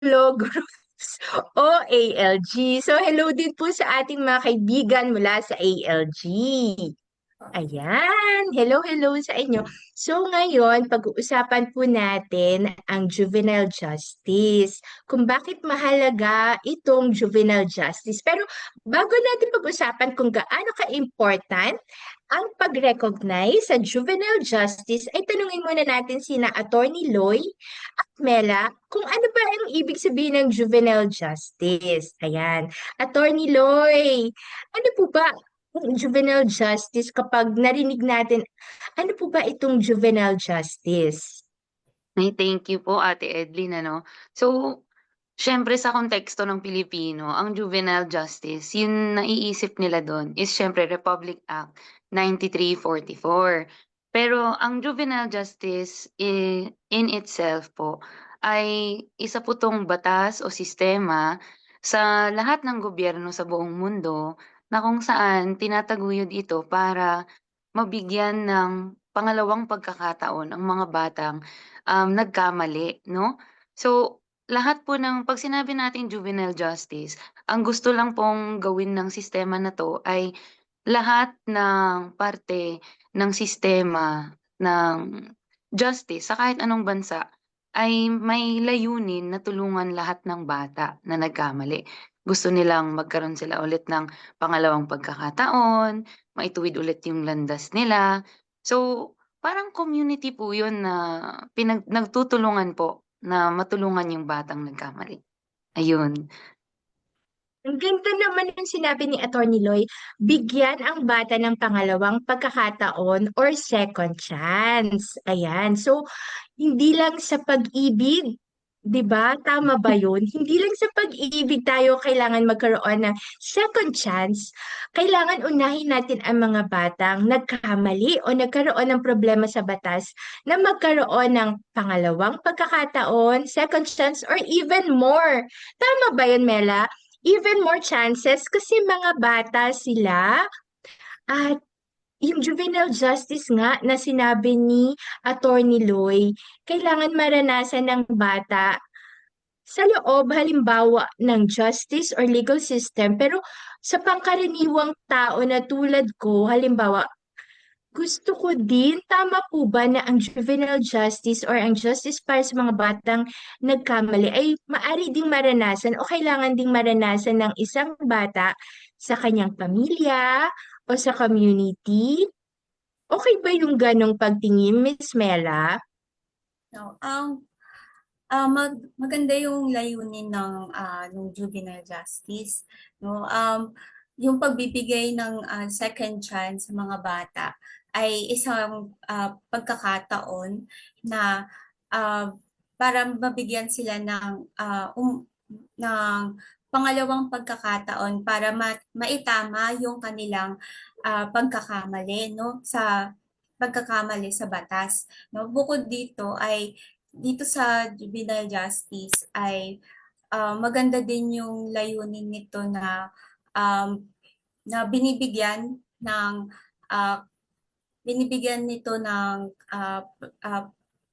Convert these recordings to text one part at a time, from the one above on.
Pablo Groups o ALG. So hello din po sa ating mga kaibigan mula sa ALG. Ayan, hello sa inyo. So ngayon, pag-uusapan po natin ang juvenile justice, kung bakit mahalaga itong juvenile justice. Pero bago natin pag-usapan kung gaano ka-important ang pag-recognize sa juvenile justice, ay tanungin muna natin sina Attorney Loy at Mela kung ano ba ang ibig sabihin ng juvenile justice. Ayan, Attorney Loy, ano po ba juvenile justice kapag narinig natin, ano po ba itong juvenile justice? Ay, thank you po Ate Edlin ano. So, siyempre sa konteksto ng Pilipino, ang juvenile justice, yung naiisip nila doon is siyempre Republic Act 9344. Pero ang juvenile justice in itself po ay isa po tong batas o sistema sa lahat ng gobyerno sa buong mundo na kung saan tinataguyod ito para mabigyan ng pangalawang pagkakataon ang mga batang nagkamali, no? So, lahat po ng 'pag sinabi nating juvenile justice, ang gusto lang pong gawin ng sistema na 'to ay lahat ng parte ng sistema ng justice sa kahit anong bansa ay may layunin na tulungan lahat ng bata na nagkamali. Gusto nilang magkaroon sila ulit ng pangalawang pagkakataon, maituwid ulit yung landas nila. So, parang community po yun na nagtutulungan po na matulungan yung batang nagkamali. Ayun. Ang ganda naman ng sinabi ni Attorney Loy, bigyan ang bata ng pangalawang pagkakataon or second chance. Ayan. So, hindi lang sa pag-ibig, 'di ba? Tama ba 'yun? Hindi lang sa pag-ibig tayo kailangan magkaroon ng second chance. Kailangan unahin natin ang mga batang nagkamali o nagkaroon ng problema sa batas na magkaroon ng pangalawang pagkakataon, second chance, or even more. Tama ba 'yun, Mela? Even more chances kasi mga bata sila at yung juvenile justice nga na sinabi ni Attorney Loy, kailangan maranasan ng bata sa loob halimbawa ng justice or legal system, pero sa pangkaraniwang tao na tulad ko, halimbawa, gusto ko din, tama po ba na ang juvenile justice or ang justice para sa mga batang nagkamali ay maari ding maranasan o kailangan ding maranasan ng isang bata sa kanyang pamilya o sa community? Okay ba yung ganong pagtingin, Miss Mela? No, maganda yung layunin ng juvenile justice, no? Yung pagbibigay ng second chance sa mga bata ay isang pagkakataon na ah, para mabigyan sila ng pangalawang pagkakataon para maitama yung kanilang pagkakamali, no? Pagkakamali sa batas, no? Bukod dito ay dito sa juvenile justice ay maganda din yung layunin nito um, na ah, binibigyan nito ng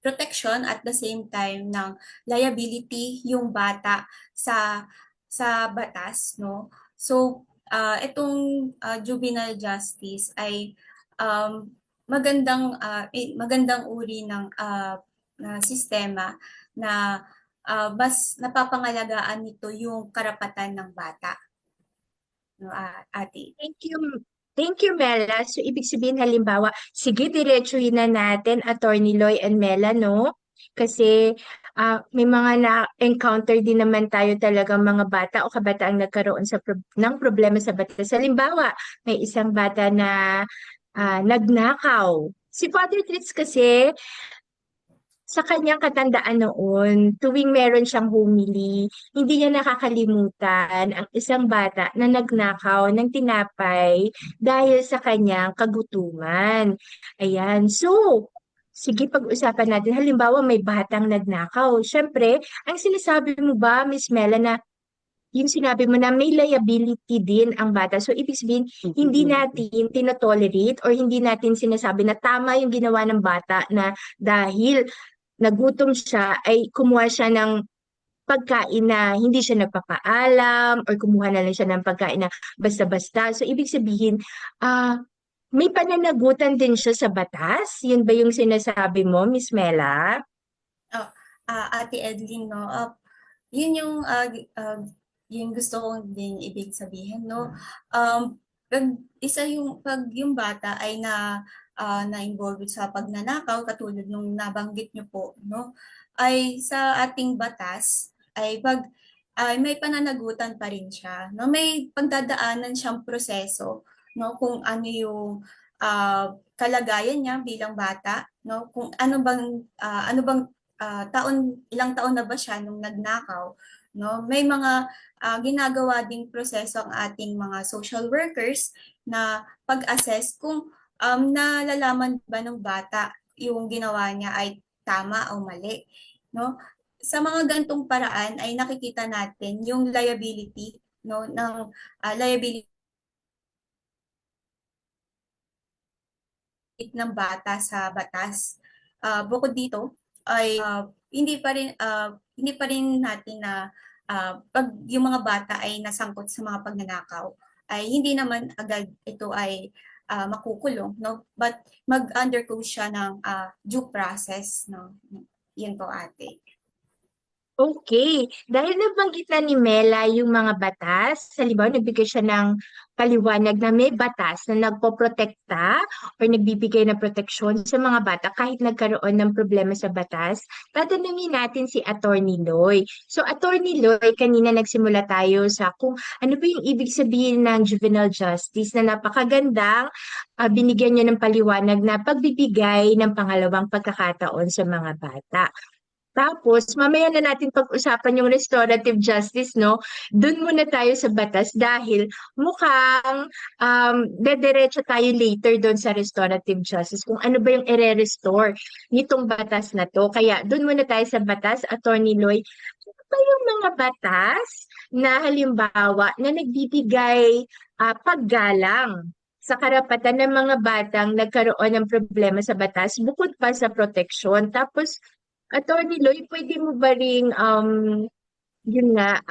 protection at the same time ng liability yung bata sa batas, no? So itong juvenile justice ay um, magandang uri ng na sistema na mas napapangalagaan nito yung karapatan ng bata, no, ate. Thank you. Thank you, Mela. So, ibig sabihin, halimbawa, sige, diretsuhin na natin, Attorney Loy and Mela, no? Kasi may mga na-encounter din naman tayo talagang mga bata o kabataang nagkaroon ng problema sa batas. Halimbawa, may isang bata na nagnakaw. Si Father Tritz kasi, sa kanyang katandaan noon, tuwing meron siyang homily, hindi niya nakakalimutan ang isang bata na nagnakaw ng tinapay dahil sa kanyang kagutuman. Ayan. So, sige, pag-usapan natin. Halimbawa, may batang nagnakaw. Siyempre, ang sinasabi mo ba, Miss Mela, na yung sinabi mo na may liability din ang bata. So, ibig sabihin, hindi natin tinotolerate or hindi natin sinasabi na tama yung ginawa ng bata na dahil nagutom siya ay kumuha siya ng pagkain na hindi siya nagpapaalam or kumuha na lang siya ng pagkain na basta-basta. So, ibig sabihin, may pananagutan din siya sa batas? Yun ba yung sinasabi mo, Miss Mela? Oh, Ate Edlin, no? Yun yung yung gusto kong din ibig sabihin, no? Pag pag yung bata ay na-involve sa pagnanakaw, katulad nung nabanggit niyo po, no? Ay sa ating batas ay may pananagutan pa rin siya, no? May pagdadaanan siyang proseso, no? Kung ano yung kalagayan niya bilang bata, no? Kung ilang taon na ba siya nung nagnakaw, no? May mga ginagawa ding proseso ang ating mga social workers na pag-assess kung nalalaman ba ng bata yung ginawa niya ay tama o mali, no? Sa mga gantong paraan ay nakikita natin yung liability, no, ng liability ng bata sa batas. Bukod dito ay hindi pa rin natin na pag yung mga bata ay nasangkot sa mga pagnanakaw ay hindi naman agad ito ay makukulong, no, but mag-undergo siya ng due process, no. Yun po, ate. Okay. Dahil nabanggit na ni Mela yung mga batas, halimbawa nagbigay siya ng paliwanag na may batas na nagpoprotekta or nagbibigay ng proteksyon sa mga bata kahit nagkaroon ng problema sa batas, tatanungin natin si Attorney Loy. So Attorney Loy, kanina nagsimula tayo sa kung ano ba yung ibig sabihin ng juvenile justice na napakagandang binigyan niyo ng paliwanag na pagbibigay ng pangalawang pagkakataon sa mga bata. Tapos, mamaya na natin pag-usapan yung restorative justice, no? Doon muna tayo sa batas dahil mukhang dederecho tayo later doon sa restorative justice kung ano ba yung ire-restore nitong batas na to. Kaya doon muna tayo sa batas, Attorney Loy. Ano ba yung mga batas na halimbawa na nagbibigay paggalang sa karapatan ng mga batang nagkaroon ng problema sa batas bukod pa sa proteksyon. Tapos, Attorney Loy, pwede mo ba ring, yun nga,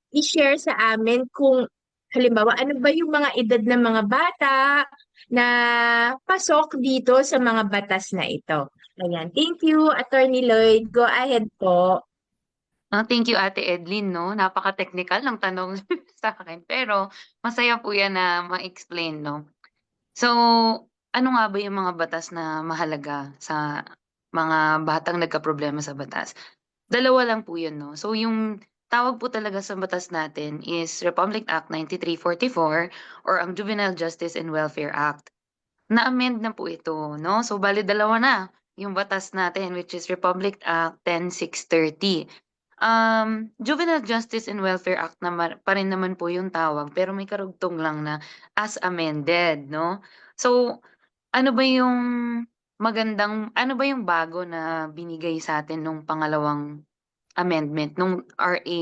i-share sa amin kung halimbawa, ano ba yung mga edad ng mga bata na pasok dito sa mga batas na ito? Ayan. Thank you, Attorney Lloyd. Go ahead po. Thank you, Ate Edlin, no? Napaka-technical ng tanong sa akin. Pero masaya po yan na ma-explain, no? So, ano nga ba yung mga batas na mahalaga sa mga batang nagkaproblema sa batas? Dalawa lang po yun, no? So, yung tawag po talaga sa batas natin is Republic Act 9344 or ang Juvenile Justice and Welfare Act. Na-amend na po ito, no? So, bali dalawa na yung batas natin, which is Republic Act 10630. Juvenile Justice and Welfare Act pa rin naman po yung tawag, pero may karugtong lang na as amended, no? So, ano ba yung bago na binigay sa atin nung pangalawang amendment, nung RA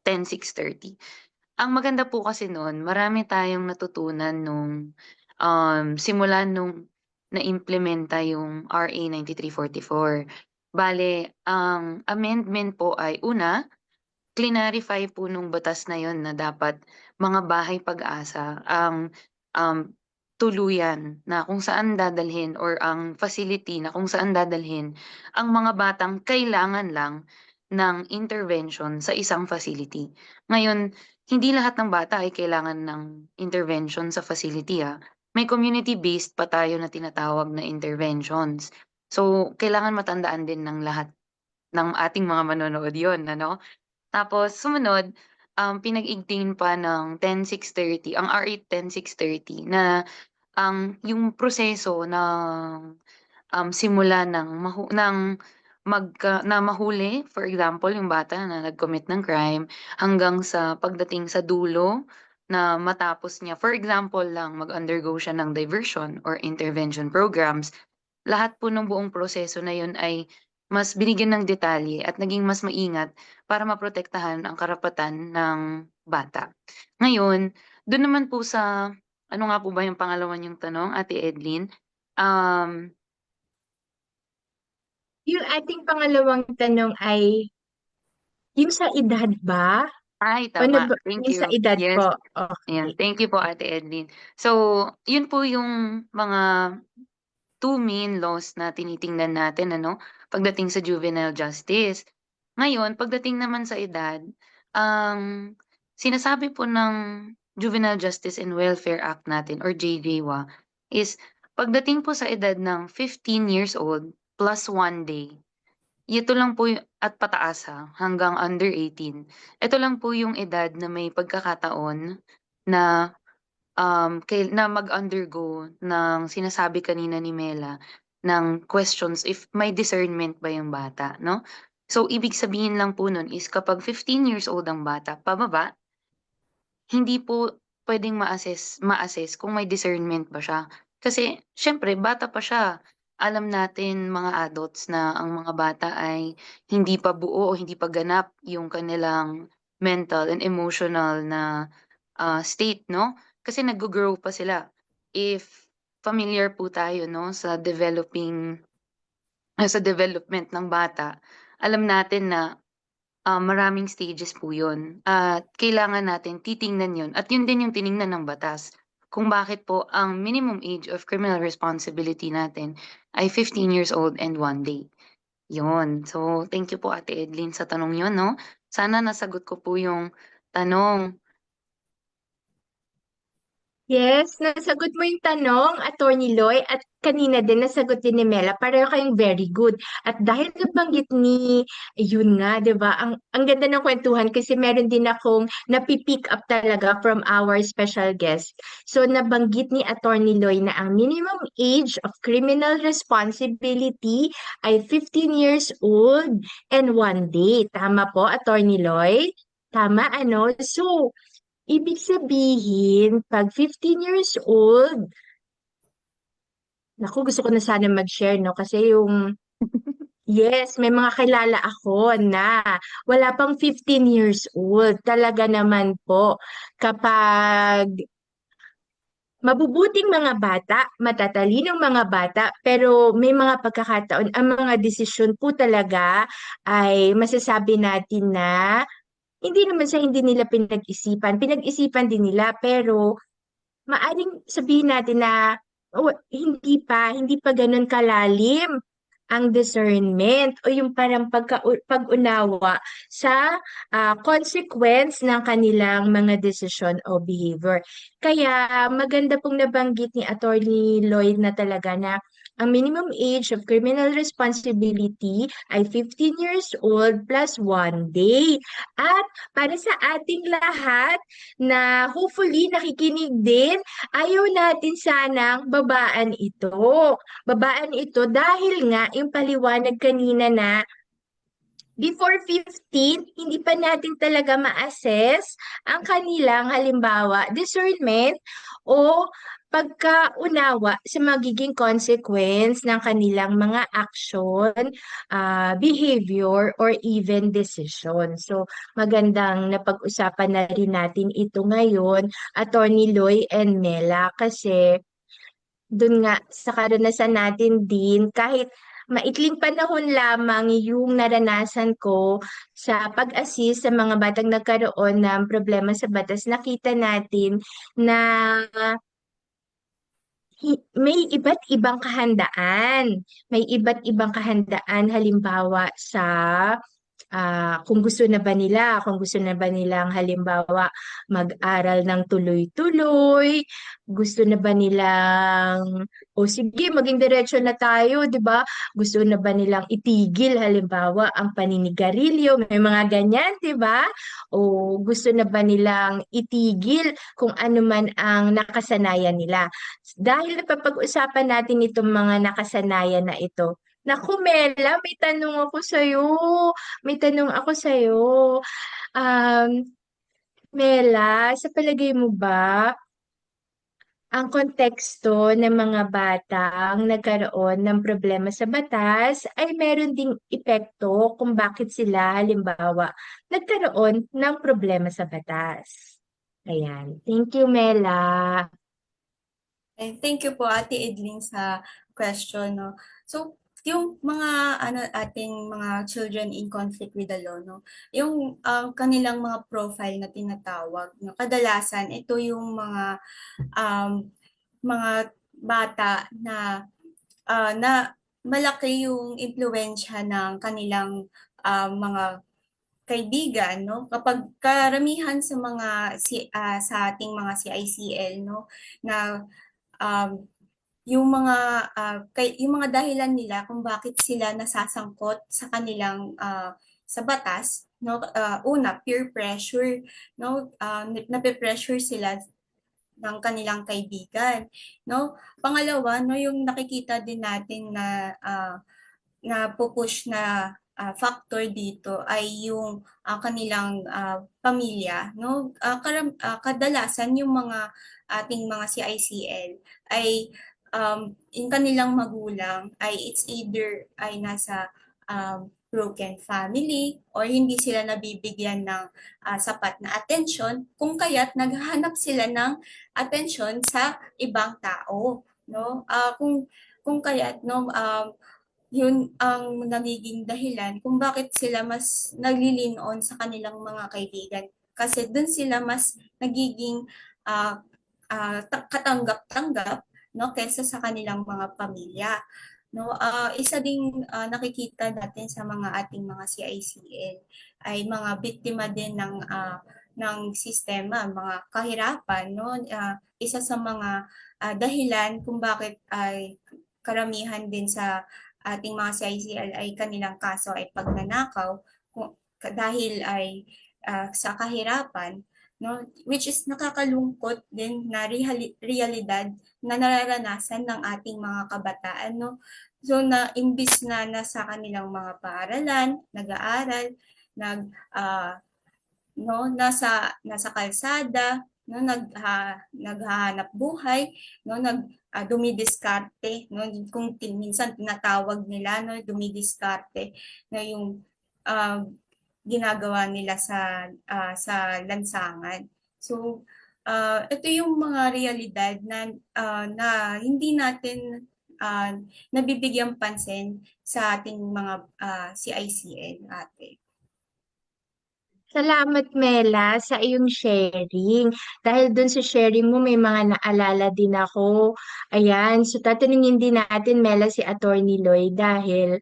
10630? Ang maganda po kasi noon, marami tayong natutunan nung simula nung na-implementa yung RA 9344. Bale, ang amendment po ay una, clinarify po nung batas na yon na dapat mga bahay pag-asa ang tuluyan na kung saan dadalhin or ang facility na kung saan dadalhin ang mga batang kailangan lang ng intervention sa isang facility. Ngayon, hindi lahat ng bata ay kailangan ng intervention sa facility. May community-based pa tayo na tinatawag na interventions. So, kailangan matandaan din ng lahat ng ating mga manonood yon, ano? Tapos sumunod, pinag-igtingin pa ng 10630, ang RA 10630 na yung proseso ng simula na mahuli, for example, yung bata na nag-commit ng crime hanggang sa pagdating sa dulo na matapos niya. For example lang, mag-undergo siya ng diversion or intervention programs. Lahat po ng buong proseso na yun ay mas binigyan ng detalye at naging mas maingat para maprotektahan ang karapatan ng bata. Ngayon, doon naman po sa ano nga po ba yung pangalawa niyong tanong, Ate Edlin? Um, Yung ating pangalawang tanong ay Yung sa edad ba? Ay, O tama. Thank yung sa you. edad Yes. po? Ayan. Okay. Thank you po, Ate Edlin. So, yun po yung mga two main laws na tinitingnan natin, ano, pagdating sa juvenile justice. Ngayon, pagdating naman sa edad, ang sinasabi po ng Juvenile Justice and Welfare Act natin or JJWA is pagdating po sa edad ng 15 years old plus 1 day, ito lang po at pataas hanggang under 18. Ito lang po yung edad na may pagkakataon na na mag-undergo ng sinasabi kanina ni Mela ng questions if may discernment ba yung bata, no? So, ibig sabihin lang po nun is kapag 15 years old ang bata, pababa, hindi po puwedeng ma-assess kung may discernment ba siya. Kasi siyempre bata pa siya. Alam natin mga adults na ang mga bata ay hindi pa buo o hindi pa ganap yung kanilang mental and emotional na, state 'no, kasi naggo-grow pa sila. If familiar po tayo 'no sa development ng bata, alam natin na maraming stages po yun at kailangan natin titingnan yun at yun din yung tiningnan ng batas kung bakit po ang minimum age of criminal responsibility natin ay 15 years old and 1 day. Yun. So, thank you po Ate Edlin sa tanong yun, no? Sana nasagot ko po yung tanong. Yes, nasagot mo yung tanong, Attorney Loy, at kanina din nasagot din ni Mela. Pareho kayong very good. At dahil nabanggit ni, yun nga, di ba? Ang ganda ng kwentuhan kasi meron din akong napipick up talaga from our special guest. So, nabanggit ni Attorney Loy na ang minimum age of criminal responsibility ay 15 years old and 1 day. Tama po, Attorney Loy? Tama, ano? So, ibig sabihin, pag 15 years old, naku, gusto ko na sana mag-share, no? Kasi yes, may mga kilala ako na wala pang 15 years old. Talaga naman po, kapag mabubuting mga bata, matatalinong mga bata, pero may mga pagkakataon, ang mga desisyon po talaga ay masasabi natin na hindi naman sa hindi nila pinag-isipan. Pinag-isipan din nila, pero maaring sabihin natin na oh, hindi pa ganun kalalim ang discernment o yung parang pag-unawa sa consequence ng kanilang mga desisyon o behavior. Kaya maganda pong nabanggit ni Attorney Lloyd na talaga na ang minimum age of criminal responsibility ay 15 years old plus 1 day. At para sa ating lahat na hopefully nakikinig din, ayaw natin sanang babaan ito. Babaan ito dahil nga yung paliwanag kanina na before 15, hindi pa natin talaga ma-assess ang kanilang halimbawa discernment o pagkaunawa sa magiging consequence ng kanilang mga action, behavior, or even decision. So, magandang napag-usapan na rin natin ito ngayon, Attorney Loy and Mela, kasi dun nga sa karanasan natin din, kahit maikling panahon lamang yung naranasan ko sa pag-assist sa mga batang nagkaroon ng problema sa batas, nakita natin na may iba't ibang kahandaan. May iba't ibang kahandaan halimbawa sa kung gusto na ba nilang halimbawa mag-aral ng tuloy-tuloy, gusto na ba nilang, o sige, maging diretso na tayo, di ba? Gusto na ba nilang itigil halimbawa ang paninigarilyo, may mga ganyan, di ba? O gusto na ba nilang itigil kung ano man ang nakasanayan nila. Dahil napapag-usapan natin itong mga nakasanayan na ito, naku, Mela, may tanong ako sa'yo. May tanong ako sa'yo. Um, Mela, sa palagay mo ba, ang konteksto ng mga batang nagkaroon ng problema sa batas ay meron ding epekto kung bakit sila, halimbawa, nagkaroon ng problema sa batas? Ayan. Thank you, Mela. And thank you po Ate Edlin sa question, no. So, yung mga ano ating mga children in conflict with the law, no? Yung kanilang mga profile na tinatawag, no? Kadalasan ito yung um, mga bata na malaki yung impluwensya ng kanilang mga kaibigan, no? Kapag karamihan sa sa ating mga CICL, no, na um, yung mga dahilan nila kung bakit sila nasasangkot sa kanilang sa batas, no, una peer pressure, no, nape-pressure sila ng kanilang kaibigan, no. Pangalawa, no, yung nakikita din natin na pupush na factor dito ay yung kanilang pamilya, no. Kadalasan yung mga ating mga CICL ay yung kanilang magulang ay it's either ay nasa broken family or hindi sila nabibigyan ng sapat na atensyon, kung kaya't naghahanap sila ng atensyon sa ibang tao, no. Kung kaya't, no, yun ang nagiging dahilan kung bakit sila mas naglilin on sa kanilang mga kaibigan. Kasi dun sila mas nagiging ah, katanggap-tanggap, no, kaysa sa kanilang mga pamilya. No, isa ding nakikita natin sa mga ating mga CICL ay mga biktima din ng sistema, mga kahirapan, no. Isa sa mga dahilan kung bakit ay karamihan din sa ating mga CICL ay kanilang kaso ay pagnanakaw dahil ay sa kahirapan, no, which is nakakalungkot din na realidad na nararanasan ng ating mga kabataan, no. So na imbis na nasa kanilang mga paaralan, nag-aaral, nag no, nasa kalsada, no, naghahanap buhay, no, dumidiskarte, no, kung minsan tinatawag nila, no, dumidiskarte na yung uh, ginagawa nila sa lansangan. So ito yung mga realidad na hindi natin nabibigyang pansin sa ating mga CICN ate. Salamat, Mela, sa iyong sharing. Dahil dun sa sharing mo, may mga naalala din ako. Ayan, so tatanungin din natin, Mela, si Attorney Lloyd dahil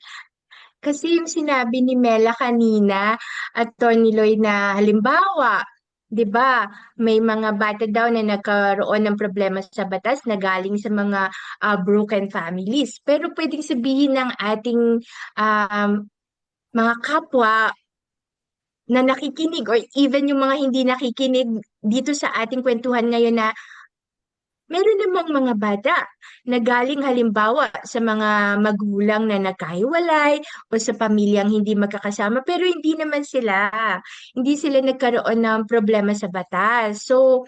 kasi yung sinabi ni Mela kanina, Attorney Lloyd, na halimbawa, 'di ba, may mga bata daw na nagkaroon ng problema sa batas na galing sa mga broken families. Pero pwedeng sabihin ng ating um, mga kapwa na nakikinig or even yung mga hindi nakikinig dito sa ating kwentuhan ngayon na meron namang mga bata na galing halimbawa sa mga magulang na nagkahiwalay o sa pamilyang hindi magkakasama pero hindi sila nagkaroon ng problema sa batas. So,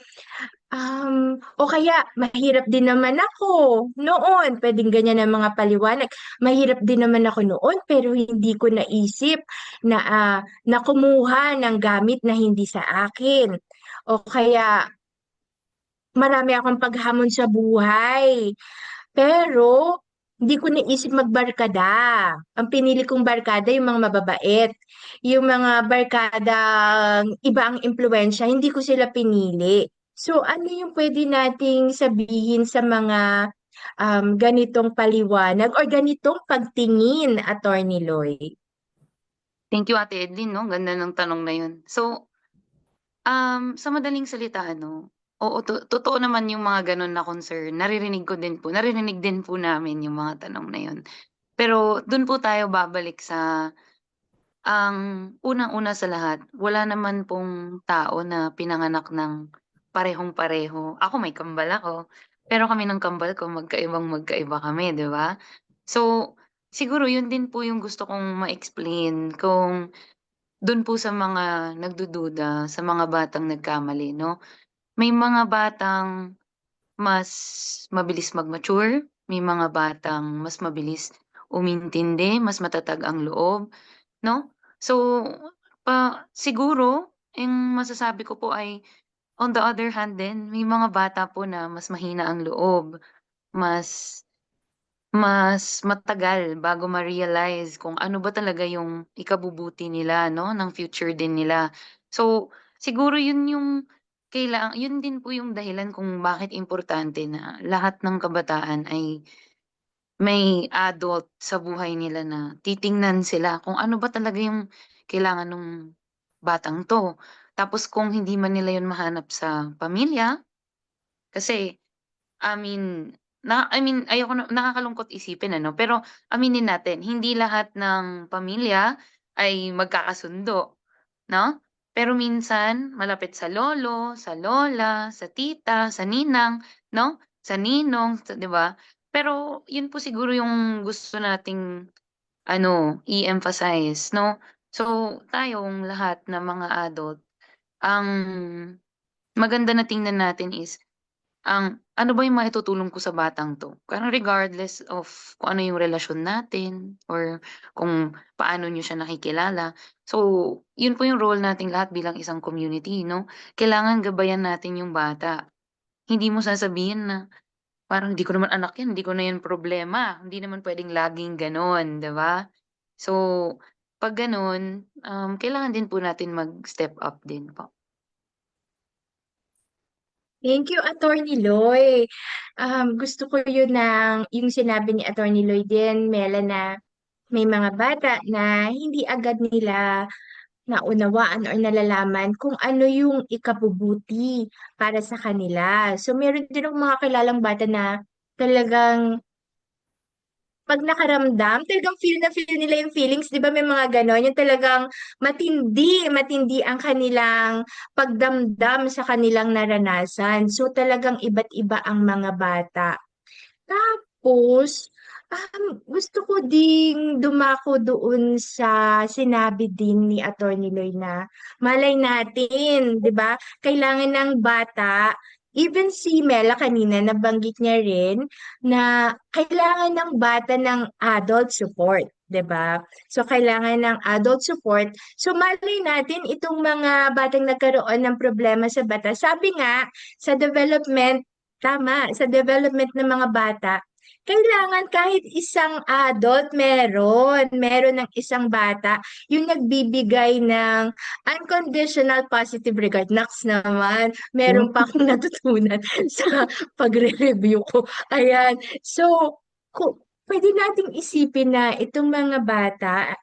o kaya mahirap din naman ako noon, pwedeng ganyan ang mga paliwanag. Mahirap din naman ako noon pero hindi ko naisip na kumuha ng gamit na hindi sa akin. O kaya marami akong paghamon sa buhay. Pero, hindi ko naisip magbarkada. Ang pinili kong barkada, yung mga mababait. Yung mga barkadang iba ang impluensya, hindi ko sila pinili. So, ano yung pwede nating sabihin sa mga ganitong paliwanag or ganitong pagtingin, Attorney Lloyd? Thank you, Ate Edlin, no? Ganda ng tanong na yun. So, sa madaling salita, ano, oo, totoo naman yung mga ganun na concern. Naririnig din po namin yung mga tanong na yun. Pero dun po tayo babalik sa ang unang-una sa lahat, wala naman pong tao na pinanganak ng parehong-pareho. Ako may kambal ako, pero kami ng kambal ko magkaibang-magkaiba kami, 'di ba? So, siguro yun din po yung gusto kong ma-explain kung dun po sa mga nagdududa, sa mga batang nagkamali, 'no? May mga batang mas mabilis mag-mature, may mga batang mas mabilis umintindi, mas matatag ang loob, 'no? So, siguro yung masasabi ko po ay on the other hand din, may mga bata po na mas mahina ang loob, mas mas matagal bago ma-realize kung ano ba talaga yung ikabubuti nila, no, ng future din nila. So, siguro yun din po yung dahilan kung bakit importante na lahat ng kabataan ay may adult sa buhay nila na titingnan sila kung ano ba talaga yung kailangan ng batang 'to. Tapos kung hindi man nila yun mahanap sa pamilya, kasi ayoko na, nakakalungkot isipin ano, pero aminin natin hindi lahat ng pamilya ay magkakasundo, 'no? Pero minsan malapit sa lolo, sa lola, sa tita, sa ninang, 'no? Sa ninong, 'di ba? Pero yun po siguro yung gusto nating ano, i-emphasize, 'no? So, tayong lahat na mga adult, ang maganda na tingnan natin is ano ba yung maitutulong ko sa batang 'to? Parang regardless of kung ano yung relasyon natin or kung paano niyo siya nakikilala. So, yun po yung role nating lahat bilang isang community 'no? Kailangan gabayan natin yung bata. Hindi mo sasabihin na parang, "Di ko naman anak yan, hindi ko na yan problema." Hindi naman puwedeng laging gano'n, 'di ba? So, 'pag gano'n, kailangan din po natin mag-step up din po. Thank you, Attorney Loy. Gusto ko yung sinabi ni Attorney Loy din, Mela, na may mga bata na hindi agad nila naunawaan or nalalaman kung ano yung ikabubuti para sa kanila. So, meron din akong mga kilalang bata na talagang pag nakaramdam, talagang feel na feel nila yung feelings, di ba may mga ganon, yung talagang matindi ang kanilang pagdamdam sa kanilang naranasan. So talagang iba't iba ang mga bata. Tapos, gusto ko ding dumako doon sa sinabi din ni Attorney Loy na malay natin, 'di ba? Kailangan ng bata, even si Mela kanina nabanggit niya rin na kailangan ng bata ng adult support. 'Di ba? So, kailangan ng adult support. So, malay natin itong mga batang nagkaroon ng problema sa batas. Sabi nga, sa development tama, sa development ng mga bata, kailangan kahit isang adult meron ng isang bata yung nagbibigay ng unconditional positive regard. Naks naman, meron pa akong natutunan sa pagre-review ko. Ayan. So, pwede nating isipin na itong mga bata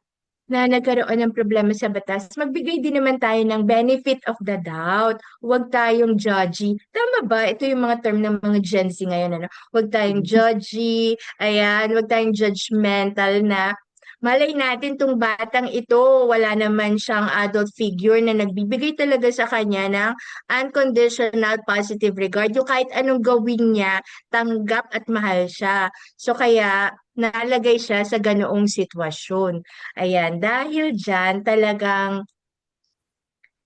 na nagkaroon ng problema sa batas, magbigay din naman tayo ng benefit of the doubt. Huwag tayong judgy. Tama ba? Ito yung mga term ng mga Gen Z ngayon, ano? Huwag tayong judgy, ayan, huwag tayong judgmental na malay natin tong batang ito, wala naman siyang adult figure na nagbibigay talaga sa kanya ng unconditional positive regard. Yung kahit anong gawin niya, tanggap at mahal siya. So kaya nalagay siya sa ganoong sitwasyon. Ayan, dahil dyan talagang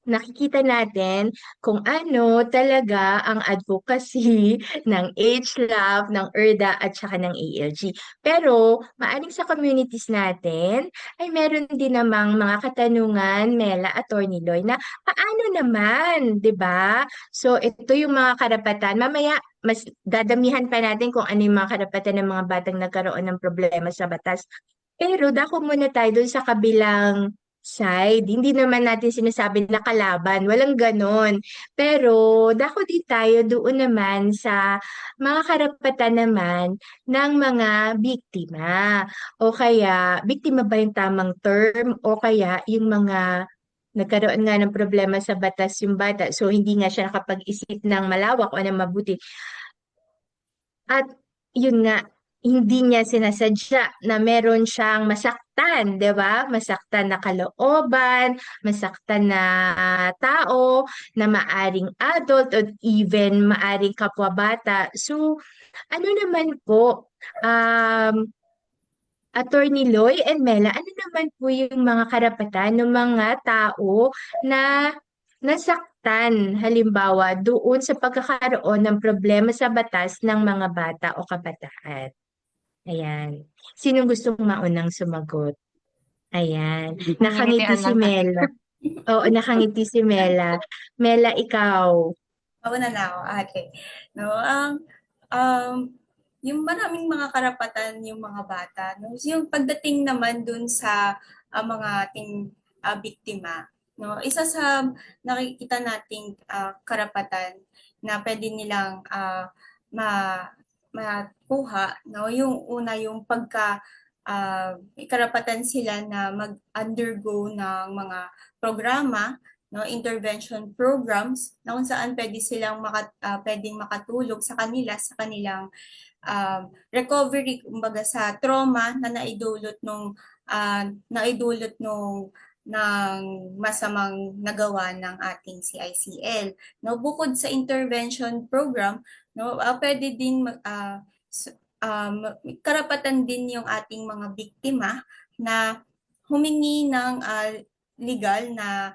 nakikita natin kung ano talaga ang advocacy ng HLAB, ng ERDA at saka ng ALG. Pero maaring sa communities natin ay meron din namang mga katanungan, Mela, Attorney Loy, na paano naman, 'di ba? So ito yung mga karapatan. Mamaya mas dadamihan pa natin kung ano yung mga karapatan ng mga batang nagkaroon ng problema sa batas. Pero dako muna tayo dun sa kabilang side. Hindi naman natin sinasabi na kalaban, walang ganon. Pero dako din tayo doon naman sa mga karapatan naman ng mga biktima. O kaya, biktima ba yung tamang term? O kaya yung mga nagkaroon nga ng problema sa batas yung bata. So, hindi nga siya nakapag-isip ng malawak o ng mabuti. At yun nga, hindi niya sinasadya na meron siyang masaktan, 'di ba? Masaktan na kalooban, masaktan na tao, na maaring adult or even maaring kapwa-bata. So, ano naman po, Attorney Loy and Mela, ano naman po yung mga karapatan ng mga tao na nasaktan, halimbawa, doon sa pagkakaroon ng problema sa batas ng mga bata o kabataan? Ayan. Sinong gustong maunang sumagot? Ayan. Nakangiti Nginitian si lang tayo. Mela. Oo, nakangiti si Mela. Mela, ikaw. Mauna na ako. Okay. No, um, yung maraming mga karapatan yung mga bata. No? Yung pagdating naman dun sa mga ating biktima, no? Isa sa nakikita nating karapatan na pwede nilang ma makuha, no? Yung una, yung may karapatan sila na mag-undergo ng mga programa, no, intervention programs na kung saan pwede silang pwedeng makatulog sa kanila sa kanilang recovery, kumbaga sa trauma na naidulot nung ng masamang nagawa ng ating CICL. No, bukod sa intervention program, no, pwede din karapatan din yung ating mga biktima na humingi ng legal na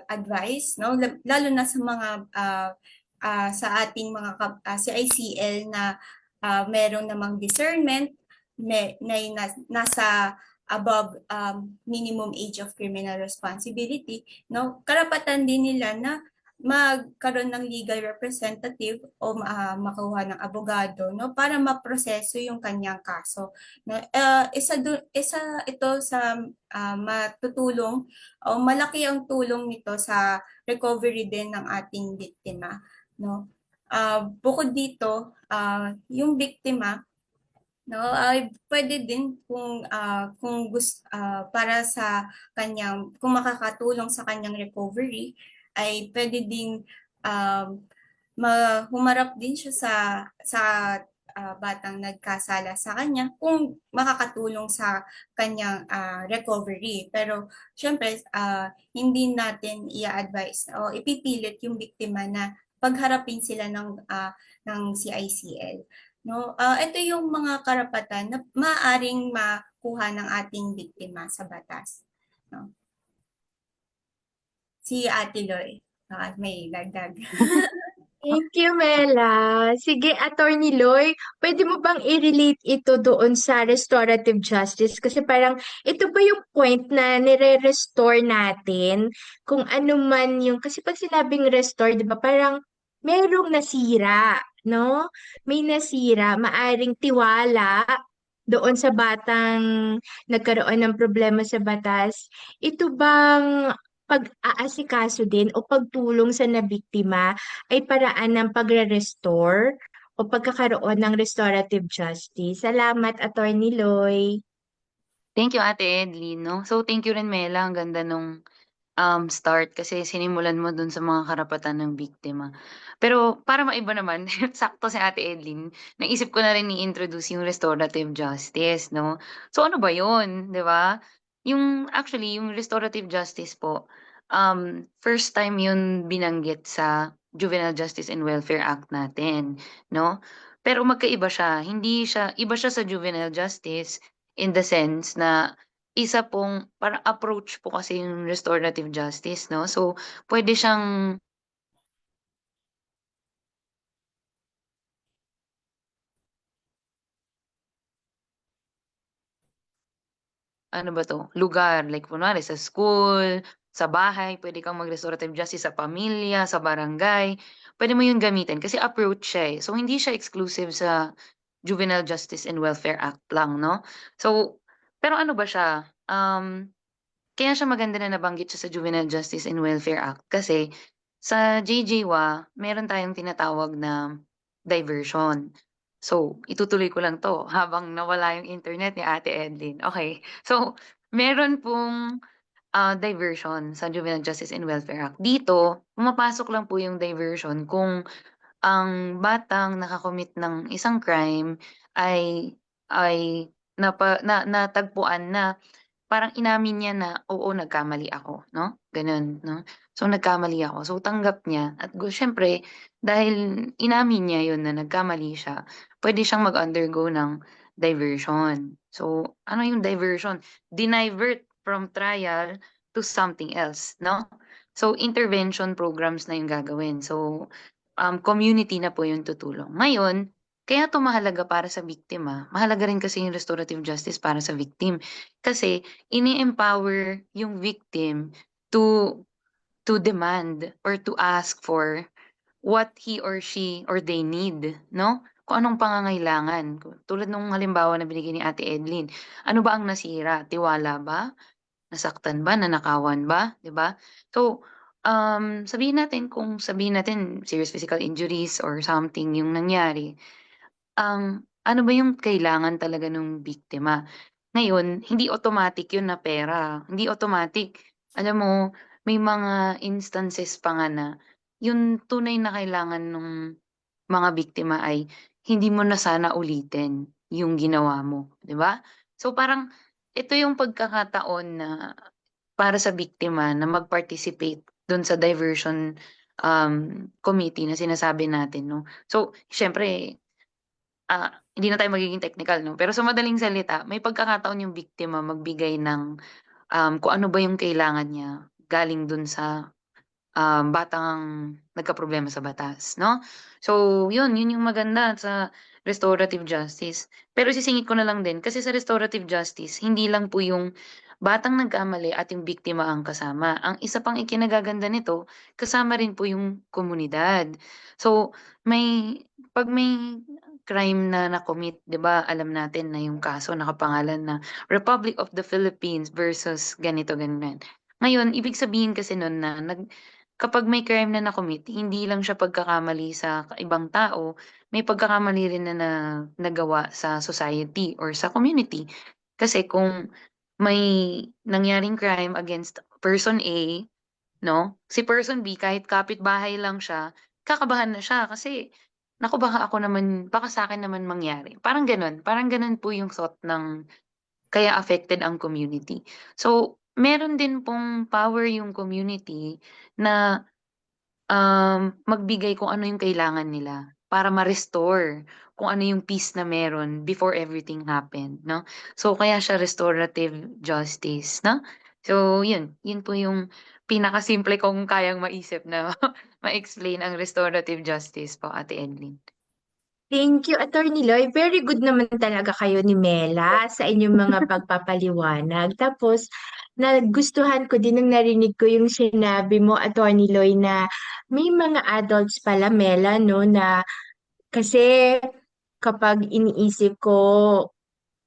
advice, no, lalo na sa mga sa ating mga CICL na meron namang discernment, nasa above minimum age of criminal responsibility, no? Karapatan din nila na magkaroon ng legal representative o makuha ng abogado, no, para maproseso yung kanyang kaso. No, isa ito sa matutulong o malaki ang tulong nito sa recovery din ng ating biktima, no. Bukod dito, yung biktima, no, ay pwede din kung para sa kung makakatulong sa kanyang recovery, ay pwede din um, humarap din siya sa batang nagkasala sa kanya kung makakatulong sa kanyang recovery. Pero syempre, hindi natin i-advise o ipipilit yung biktima na pagharapin sila ng CICL. No, ito yung mga karapatan na maaring makuha ng ating biktima sa batas. No? Si Ate Loy, may dagdag. Thank you, Mela. Sige, Attorney Loy, pwede mo bang i-relate ito doon sa restorative justice? Kasi parang ito ba yung point na nire-restore natin kung ano man yung, kasi pag sinabing restore, di ba, parang merong nasira, no? May nasira, maaring tiwala doon sa batang nagkaroon ng problema sa batas. Ito bang pag-aasikaso din o pagtulong sa nabiktima ay paraan ng pagre-restore o pagkakaroon ng restorative justice? Salamat, Attorney Loy. Thank you, Ate Edlin, no? So, thank you rin, Mela. Ang ganda nung start kasi sinimulan mo dun sa mga karapatan ng biktima. Pero para maiba naman, sakto si Ate Edlin, naisip ko na rin i-introduce yung restorative justice, no? So ano ba yun, di ba? Yung restorative justice po, first time yun binanggit sa Juvenile Justice and Welfare Act natin, no? Pero magkaiba siya. Iba siya sa juvenile justice in the sense na isa pong parang approach po kasi yung restorative justice, no? So, pwede siyang ano ba 'to, lugar like kunwari sa school, sa bahay, pwede kang mag-restorative justice sa pamilya, sa barangay, pwede mo yung gamitin kasi approach siya, eh. So, hindi siya exclusive sa Juvenile Justice and Welfare Act lang, no? So, pero ano ba siya, kaya siya maganda na nabanggit siya sa Juvenile Justice and Welfare Act kasi sa JJWA, meron tayong tinatawag na diversion. So, itutuloy ko lang 'to habang nawala yung internet ni Ate Edlin. Okay. So, meron pong diversion sa Juvenile Justice and Welfare Act. Dito, pumapasok lang po yung diversion kung ang batang nakakomit ng isang crime ay natagpuan na parang inamin niya na, "Oo, nagkamali ako," 'no, gano'n, 'no. So, nagkamali ako. So, tanggap niya at siyempre dahil inamin niya 'yun na nagkamali siya, puwede siyang mag-undergo ng diversion. So, ano yung diversion? Dinivert from trial to something else, 'no. So, intervention programs na yung gagawin. So, community na po yung tutulong. Ngayon, kaya 'to mahalaga para sa biktima, mahalaga rin kasi yung restorative justice para sa victim. Kasi ini-empower yung victim to demand or to ask for what he or she or they need, no? kung anong pangangailangan. Tulad nung halimbawa na binigay ni Ate Edlin, ano ba ang nasira? Tiwala ba? Nasaktan ba? Nanakawan ba? 'Di ba? So, sabihin natin serious physical injuries or something yung nangyari, ano ba yung kailangan talaga nung biktima? Ngayon, hindi automatic yun na pera, hindi automatic. Alam mo, may mga instances pa nga na yung tunay na kailangan nung mga biktima ay hindi mo na sana ulitin yung ginawa mo, 'di ba? So parang ito yung pagkakataon na para sa biktima na mag-participate dun sa diversion committee na sinasabi natin, 'no? So siyempre, hindi na tayo magiging technical, 'no? Pero sa madaling salita, may pagkakataon yung biktima magbigay ng kung ano ba yung kailangan niya galing dun sa batang nagkaproblema sa batas, 'no? So yun yung maganda sa restorative justice. Pero isisingit ko na lang din kasi sa restorative justice hindi lang po yung batang nagkamali at yung biktima ang kasama. Ang isa pang ikinagaganda nito, kasama rin po yung komunidad. So may 'pag may crime na na-commit, 'di ba, alam natin na yung kaso nakapangalan na Republic of the Philippines versus ganito, ganyan. Ngayon, ibig sabihin kasi nun na kapag may crime na na-commit, hindi lang siya pagkakamali sa ibang tao, may pagkakamali rin na nagawa sa society or sa community. Kasi kung may nangyaring crime against person A, 'no, si person B kahit kapitbahay lang siya, kakabahan na siya kasi, "Naku, baka sa'kin naman mangyari." Parang gano'n po yung thought ng kaya affected ang community. So, meron din pong power yung community na magbigay kung ano yung kailangan nila para ma-restore kung ano yung peace na meron before everything happened, 'no? So, kaya siya restorative justice, 'no? So, yun po yung pinakasimple kong kayang maisip na ma-explain ang restorative justice po, Ate Edlyn. Thank you, Attorney Loy. Very good naman talaga kayo ni Mela sa inyong mga pagpapaliwanag. Tapos, nagustuhan ko din nung narinig ko yung sinabi mo, Attorney Loy, na may mga adults pala, Mela, no, na kasi kapag iniisip ko,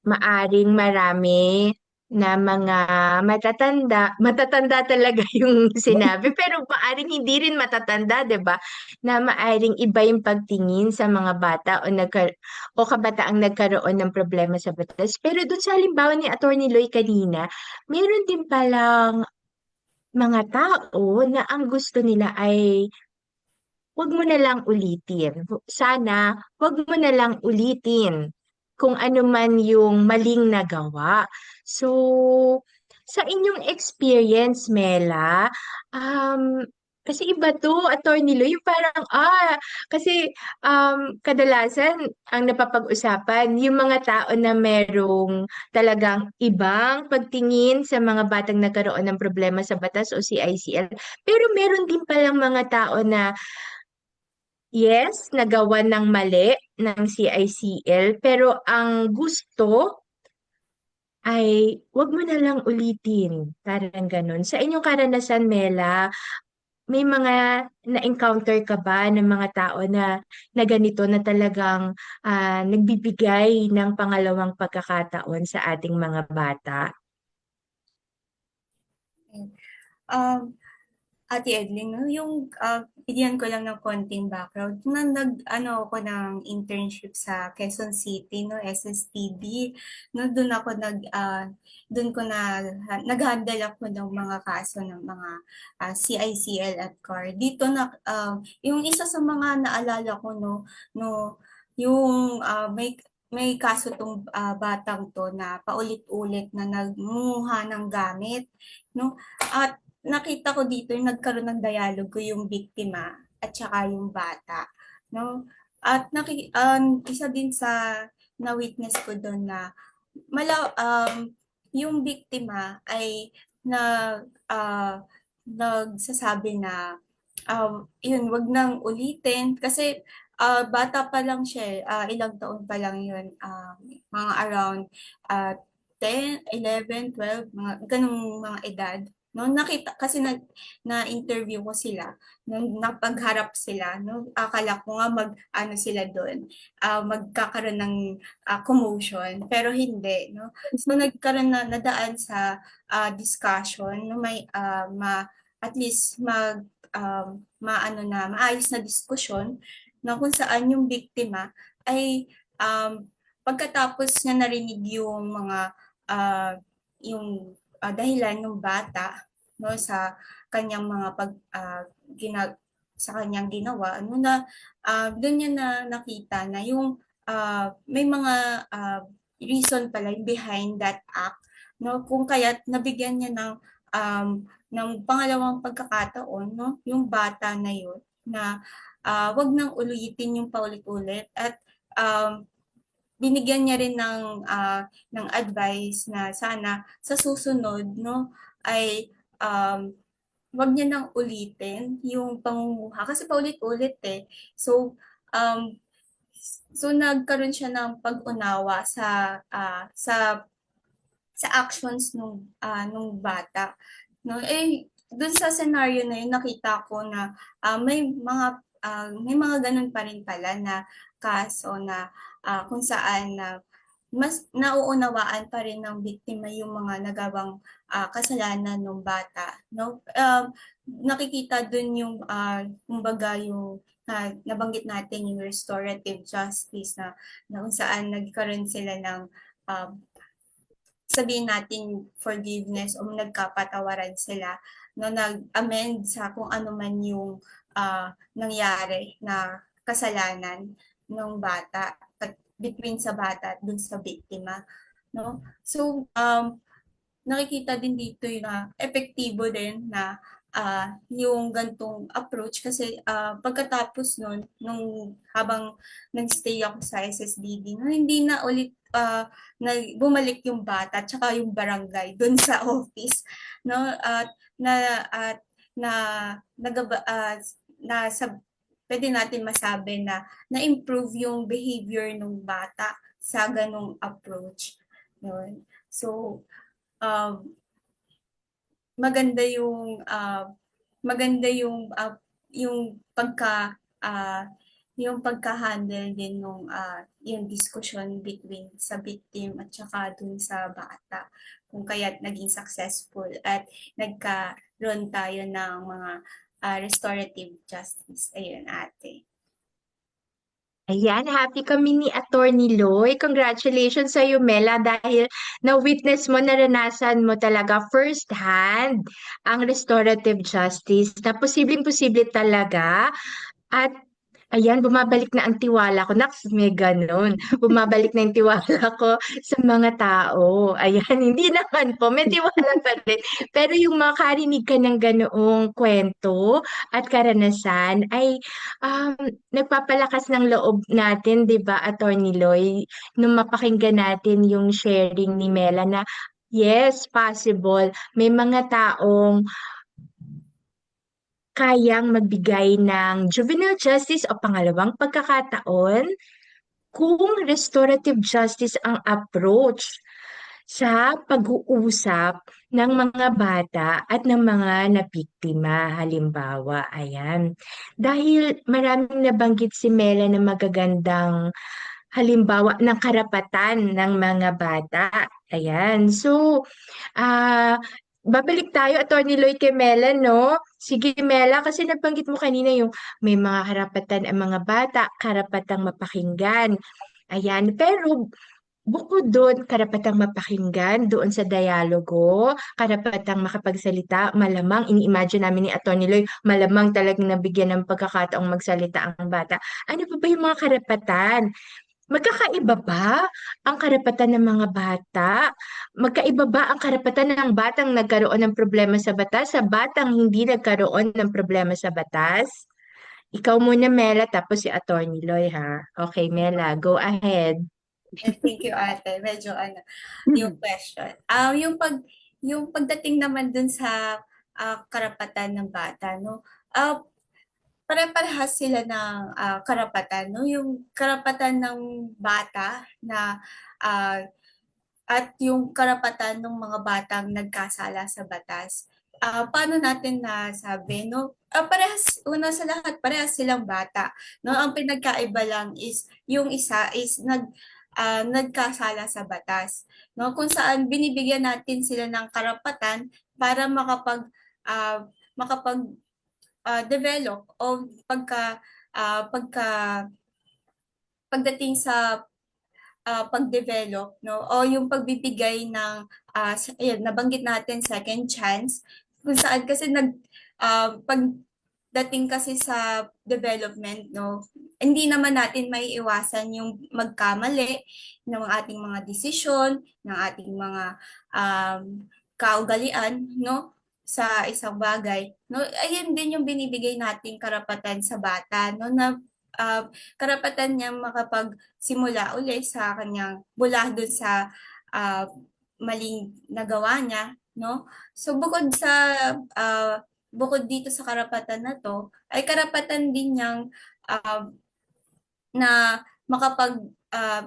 maaring marami na mga matatanda talaga yung sinabi, pero maaring hindi rin matatanda, 'di ba? Na maaring iba yung pagtingin sa mga bata o kabataang nagkaroon ng problema sa batas. Pero dun sa halimbawa ni Attorney Loy kanina, meron din palang mga tao na ang gusto nila ay wag mo na lang ulitin. Sana, wag mo na lang ulitin kung ano man yung maling nagawa. So, sa inyong experience, Mela, kasi iba to, Attorney Lu, yung parang, kasi kadalasan ang napapag-usapan, yung mga tao na merong talagang ibang pagtingin sa mga batang nagkaroon ng problema sa batas o CICL. Pero meron din palang mga tao na yes, nagawa ng mali ng CICL, pero ang gusto ay wag mo na lang ulitin. Parang ganun. Sa inyong karanasan, Mela, may mga na-encounter ka ba ng mga tao na ganito na talagang nagbibigay ng pangalawang pagkakataon sa ating mga bata? Um, Ate Edlyn, no, yung bigyan ko lang ng konting background. Nung nag-ano ako ng internship sa Quezon City, no, SSTD, no, doon ko nag-handle ako ng mga kaso ng mga CICL at CAR. Dito yung isa sa mga naalala ko, no, yung may kaso tong batang to na paulit-ulit na nagmuha ng gamit, no, at nakita ko dito yung nagkaroon ng dialogue ko yung biktima at saka yung bata, no? At isa din sa na-witness ko doon na yung biktima ay nagsasabi na yun, wag nang ulitin kasi bata pa lang siya, ilang taon pa lang yun, mga around uh, 10, 11, 12, mga ganung mga edad. No, nakita kasi na-interview ko sila, nung napagharap sila, no, akala ko nga mag-ano sila doon, magkakaroon ng commotion, pero hindi, no. So nagkaroon na nadaan sa discussion, no, may at least maano na maayos na diskusyon na kung saan yung biktima ay pagkatapos niya narinig yung mga dahilan ng bata, no, sa kanyang mga sa kanyang ginawa, ano na doon niya na nakita na yung may mga reason pala behind that act, no, kung kaya't nabigyan niya ng pangalawang pagkakataon, no, yung bata na yun na wag nang ulitin yung paulit-ulit, at um, binigyan niya rin ng advice na sana sa susunod, no, ay wag niya nang ulitin yung pangunguha kasi paulit-ulit eh. So um, nagkaroon siya ng pag-unawa sa actions nung bata, no. Dun sa scenario na yun nakita ko na may mga ganun pa rin pala na kaso na kung saan na mas nauunawaan pa rin ng biktima yung mga nagawang kasalanan ng bata, no. Nakikita dun yung kumbaga yung nabanggit natin yung restorative justice na kung saan nagkaroon sila ng um, sabihin natin forgiveness o nagkapatawaran sila, no, nag-amend sa kung ano man yung nangyari na kasalanan ng bata between sa bata at dun sa biktima, no. So nakikita din dito yung epektibo din na yung gantong approach kasi pagkatapos nun, habang nag-stay ako sa SSDD, no, hindi na ulit bumalik yung bata tsaka yung barangay dun sa office, no, at na nagaba, na sa pwede natin masabi na na-improve yung behavior ng bata sa ganong approach, no. So um, maganda yung yung pagka-handle din nung yung discussion between sa victim at saka dun sa bata, kung kaya't naging successful at nagkaroon tayo ng mga restorative justice. Ayun, ate. Ayan, happy kami ni Attorney Loy. Congratulations sa iyo, Mela, dahil na-witness mo, naranasan mo talaga first hand ang restorative justice na posibleng-posible talaga. At ayan, bumabalik na ang tiwala ko. Naks, may ganun. Bumabalik na yung tiwala ko sa mga tao. Ayan, hindi naman po, may tiwala pa rin. Pero yung makarinig ka ng ganoong kwento at karanasan ay um, nagpapalakas ng loob natin, di ba, Attorney Loy, nung mapakinggan natin yung sharing ni Mela na yes, possible. May mga taong kayang magbigay ng juvenile justice o pangalawang pagkakataon kung restorative justice ang approach sa pag-uusap ng mga bata at ng mga nabiktima. Halimbawa, ayan. Dahil maraming nabanggit si Mela na magagandang halimbawa ng karapatan ng mga bata. Ayan. So, babalik tayo, Attorney Lloyd, kay Mela, no? Sige, Mela, kasi nabanggit mo kanina yung may mga karapatan ang mga bata, karapatang mapakinggan. Ayan, pero bukod doon, karapatang mapakinggan doon sa dialogo, karapatang makapagsalita, malamang, ini-imagine namin ni Atty. Loy, malamang talagang nabigyan ng pagkakataong magsalita ang bata. Ano pa ba yung mga karapatan? Magkakaiba ba ang karapatan ng mga bata? Magkaiba ba ang karapatan ng batang nagkaroon ng problema sa batas sa batang hindi nagkaroon ng problema sa batas? Ikaw muna, Mela, tapos si Attorney Loy, ha? Okay, Mela, go ahead. Thank you, ate. Medyo yung question. Yung pagdating naman dun sa karapatan ng bata, no? Pare-parehas sila ng karapatan, no? Yung karapatan ng bata na at yung karapatan ng mga batang nagkasala sa batas paano natin nasabi, no? Parehas, una sa lahat, parehas silang bata, no? Ang pinagkaiba lang is yung isa is nagkasala sa batas, no? Kung saan binibigyan natin sila ng karapatan para develop o pagka pagdating sa pag-develop, no? O yung pagbibigay ng, ayun, nabanggit natin second chance, kung saan kasi pagdating kasi sa development, no? Hindi naman natin may iwasan yung magkamali ng ating mga desisyon, ng ating mga kaugalian, no? Sa isang bagay, no? Ayun din yung binibigay nating karapatan sa bata, no? Na karapatan niya makapagsimula uli sa kanyang mula doon sa ah, maling nagawa niya, no? So bukod dito sa karapatan na to, ay karapatan din niyang ah, na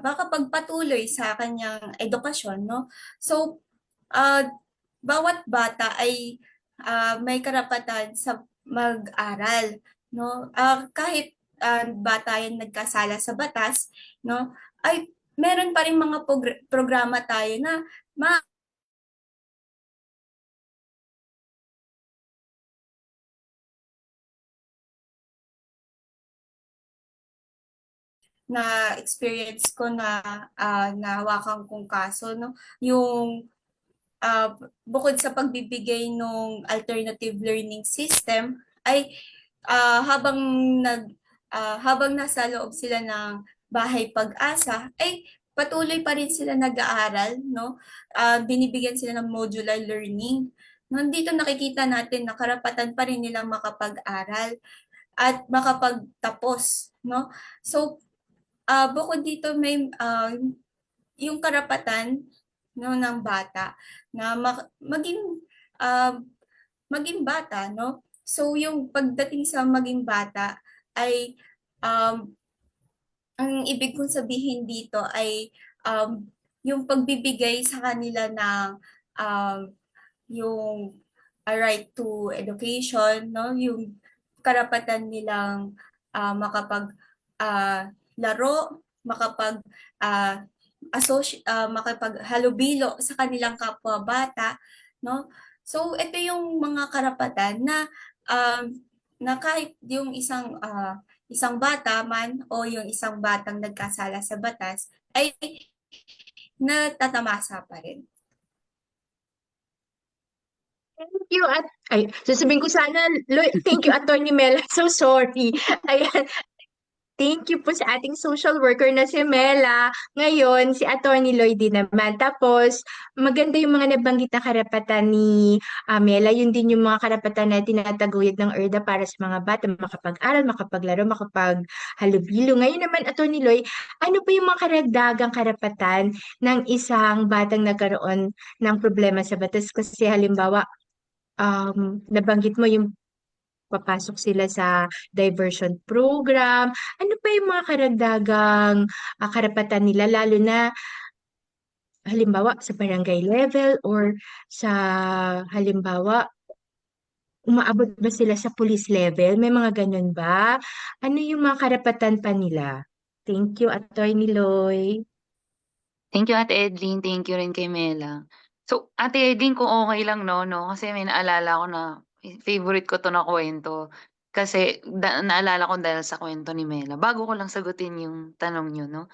makapagpatuloy sa kanyang edukasyon, no? So ah, bawat bata ay may karapatan sa mag-aral, no? Kahit bata yan nagkasala sa batas, no? Ay meron pa rin mga programa tayo na na experience ko na nahawakan kong kaso, no? Yung bukod sa pagbibigay ng alternative learning system ay habang habang nasa loob sila ng bahay pag-asa ay patuloy pa rin sila nag-aaral, no? Binibigyan sila ng modular learning. Nandito nakikita natin na karapatan pa rin nilang makapag-aral at makapagtapos, no? So bukod dito may yung karapatan, no, ng bata na ah, maging bata, no? So yung pagdating sa maging bata ay um, ang ibig kong sabihin dito ay yung pagbibigay sa kanila ng um, yung right to education, no? Yung karapatan nilang makapag laro, ah, makapaghalubilo sa kanilang kapwa-bata, no? So ito yung mga karapatan na kahit yung isang bata man o yung isang batang nagkasala sa batas ay natatamasa pa rin. Thank you at ay sasabihin ko sana thank you Attorney Mela. So sorry. Ayan, thank you po sa ating social worker na si Mela. Ngayon, si Attorney Lloyd din naman. Tapos, maganda yung mga nabanggit na karapatan ni Mela. Yun din yung mga karapatan na tinataguyod ng ERDA para sa mga bata, makapag-aral, makapaglaro, makapaghalubilo. Ngayon naman, Attorney Lloyd, ano pa yung mga karagdagang karapatan ng isang batang nagkaroon ng problema sa batas? Kasi halimbawa, nabanggit mo yung papasok sila sa diversion program. Ano pa yung mga karagdagang karapatan nila, lalo na halimbawa sa barangay level or sa halimbawa, umaabot ba sila sa police level? May mga ganun ba? Ano yung mga karapatan pa nila? Thank you, Attorney Loy. Thank you, Ate Edlin. Thank you rin kay Mela. So, Ate Edlin, kung okay lang, no? Kasi may naalala ko na favorite ko to na kwento. Kasi naalala ko dahil sa kwento ni Mela. Bago ko lang sagutin yung tanong nyo, no?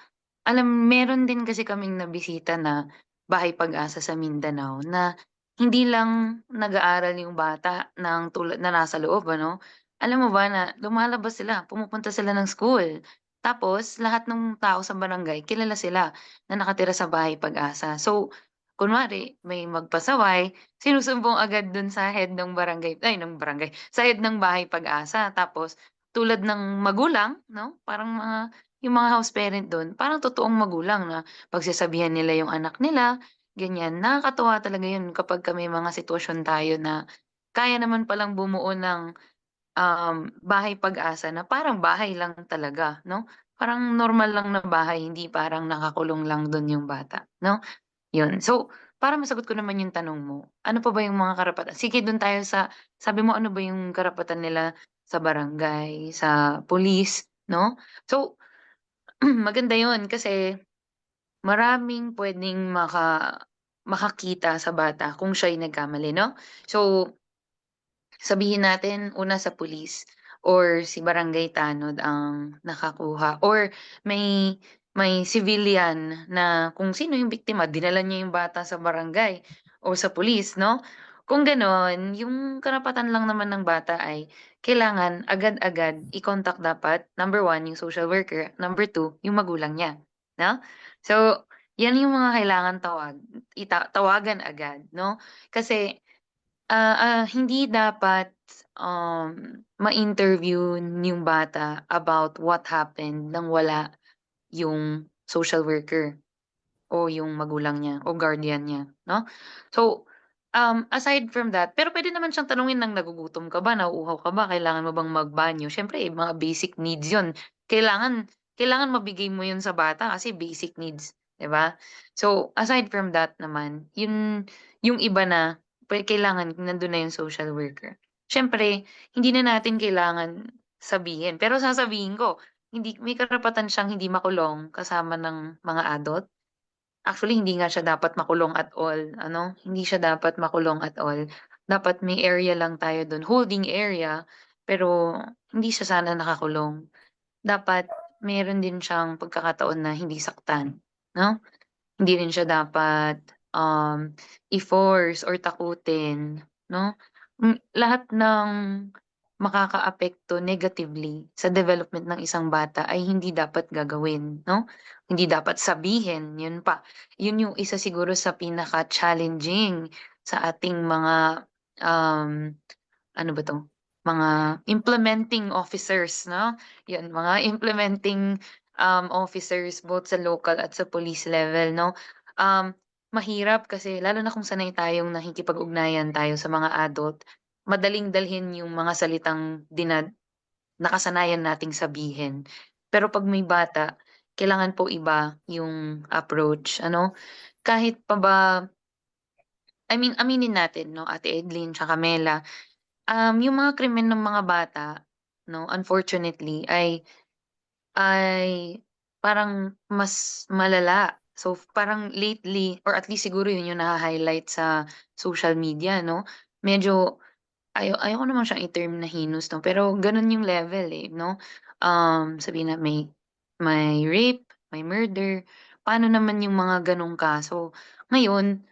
Meron din kasi kaming nabisita na bahay pag-asa sa Mindanao na hindi lang nag-aaral yung bata ng tulad na nasa loob, ano? Alam mo ba na lumalabas sila, pumupunta sila ng school. Tapos, lahat ng tao sa barangay, kilala sila na nakatira sa bahay pag-asa. So, kunwari, may magpasaway, sinusumbong agad dun sa head ng barangay, sa head ng bahay pag-asa. Tapos, tulad ng magulang, no? Parang yung mga house parent doon, parang totoong magulang na pagsasabihan nila yung anak nila, ganyan. Nakakatuwa talaga yun kapag may mga sitwasyon tayo na kaya naman palang bumuo ng bahay pag-asa na parang bahay lang talaga, no? Parang normal lang na bahay, hindi parang nakakulong lang doon yung bata, no? Yun. So, para masagot ko naman yung tanong mo, ano pa ba yung mga karapatan sige dun tayo sa sabi mo ano ba yung karapatan nila sa barangay, sa pulis, 'no? So, maganda yun kasi maraming puwedeng makakita sa bata kung siya'y nagkamali, 'no? So, sabihin natin una sa pulis or si barangay tanod ang nakakuha or may civilian na kung sino yung biktima dinala niya yung bata sa barangay o sa pulis 'no? Kung gano'n, yung karapatan lang naman ng bata ay kailangan agad-agad i-contact dapat number 1 yung social worker, number 2 yung magulang niya, 'no? So, 'yan yung mga kailangan tawagan agad 'no? Kasi hindi dapat, ma-interview yung bata about what happened nang wala yung social worker o yung magulang niya o guardian niya, 'no? So, aside from that pero puwede naman siyang tanungin ng nagugutom ka ba, nauuhaw ka ba, kailangan mo bang magbanyo? Siyempre mga basic needs yun. Kailangan kailangan mabigay mo yun sa bata kasi basic needs, 'di ba? So, aside from that naman, yung iba na kailangan nandun na yung social worker. Siyempre hindi na natin kailangan sabihin, pero sasabihin ko, hindi may karapatan siyang hindi makulong kasama ng mga adult. Actually, hindi nga siya dapat makulong at all, ano, hindi siya dapat makulong at all. Dapat may area lang tayo dun, holding area, pero hindi siya sana nakakulong. Dapat meron din siyang pagkakataon na hindi saktan, 'no? Hindi rin siya dapat, i-force or takutin, 'no? Lahat ng makakaapekto negatively sa development ng isang bata ay hindi dapat gagawin, 'no? Hindi dapat sabihin, yun pa. Yun yung isa siguro sa pinaka-challenging sa ating mga, um, ano ba 'to, mga implementing officers 'no, 'yun mga implementing, officers both sa local at sa police level 'no. Um, Mahirap kasi lalo na kung sanay tayong nakikipag-ugnayan tayo sa mga adult, madaling dalhin yung mga salitang nakasanayan nating sabihin. Pero 'pag may bata, kailangan po iba yung approach ano. Kahit pa ba I mean aminin natin 'no, Ate Edlin tsaka Mela. Yung mga krimen ng mga bata 'no, unfortunately ay parang mas malala. So, parang lately or at least siguro yun yung naha-highlight sa social media 'no. Medyo ayoko naman siyang i-term na heinous 'no, pero ganun yung level, eh, 'no. Sabihin na may rape, may murder, paano naman yung mga ganong kaso? Ngayon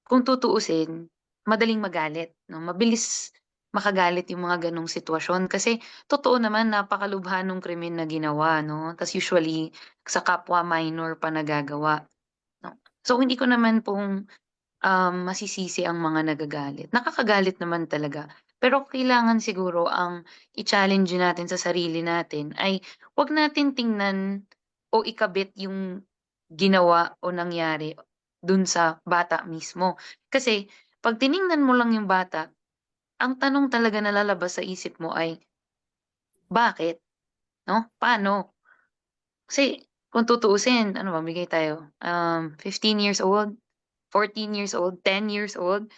kung tutuusin, madaling magalit 'no, mabilis makagalit yung mga gano'ng sitwasyon kasi totoo naman napakalubha nung krimen na ginawa 'no, ta's usually sa kapwa minor pa nagagawa 'no. So hindi ko naman pong, masisisi ang mga nagagalit, nakakagalit naman talaga. Pero kailangan siguro ang i-challenge natin sa sarili natin ay 'wag natin tingnan o ikabit yung ginawa o nangyari dun sa bata mismo. Kasi 'pag tiningnan mo lang yung bata, ang tanong talaga na lalabas sa isip mo ay, "Bakit?" 'No? Paano? Kasi kung tutuusin, ano ba, bigay tayo, 15 years old, 14 years old, 10 years old,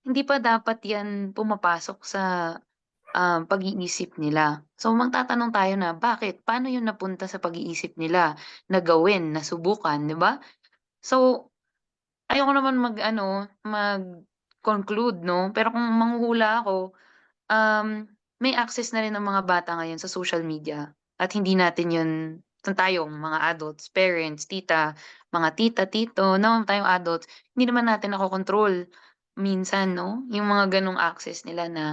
hindi pa dapat 'yan pumapasok sa, pag-iisip nila. So magtatanong tayo na, bakit? Paano 'yun napunta sa pag-iisip nila na gawin, na subukan, 'di ba? So ayoko naman mag-ano, mag-conclude 'no, pero kung manghuhula ako, may access na rin ang mga bata ngayon sa social media at hindi natin 'yun tayong mga adults, parents, mga tita, tito 'no, tayong adults, hindi naman natin nakokontrol minsan 'no, yung mga gano'ng access nila na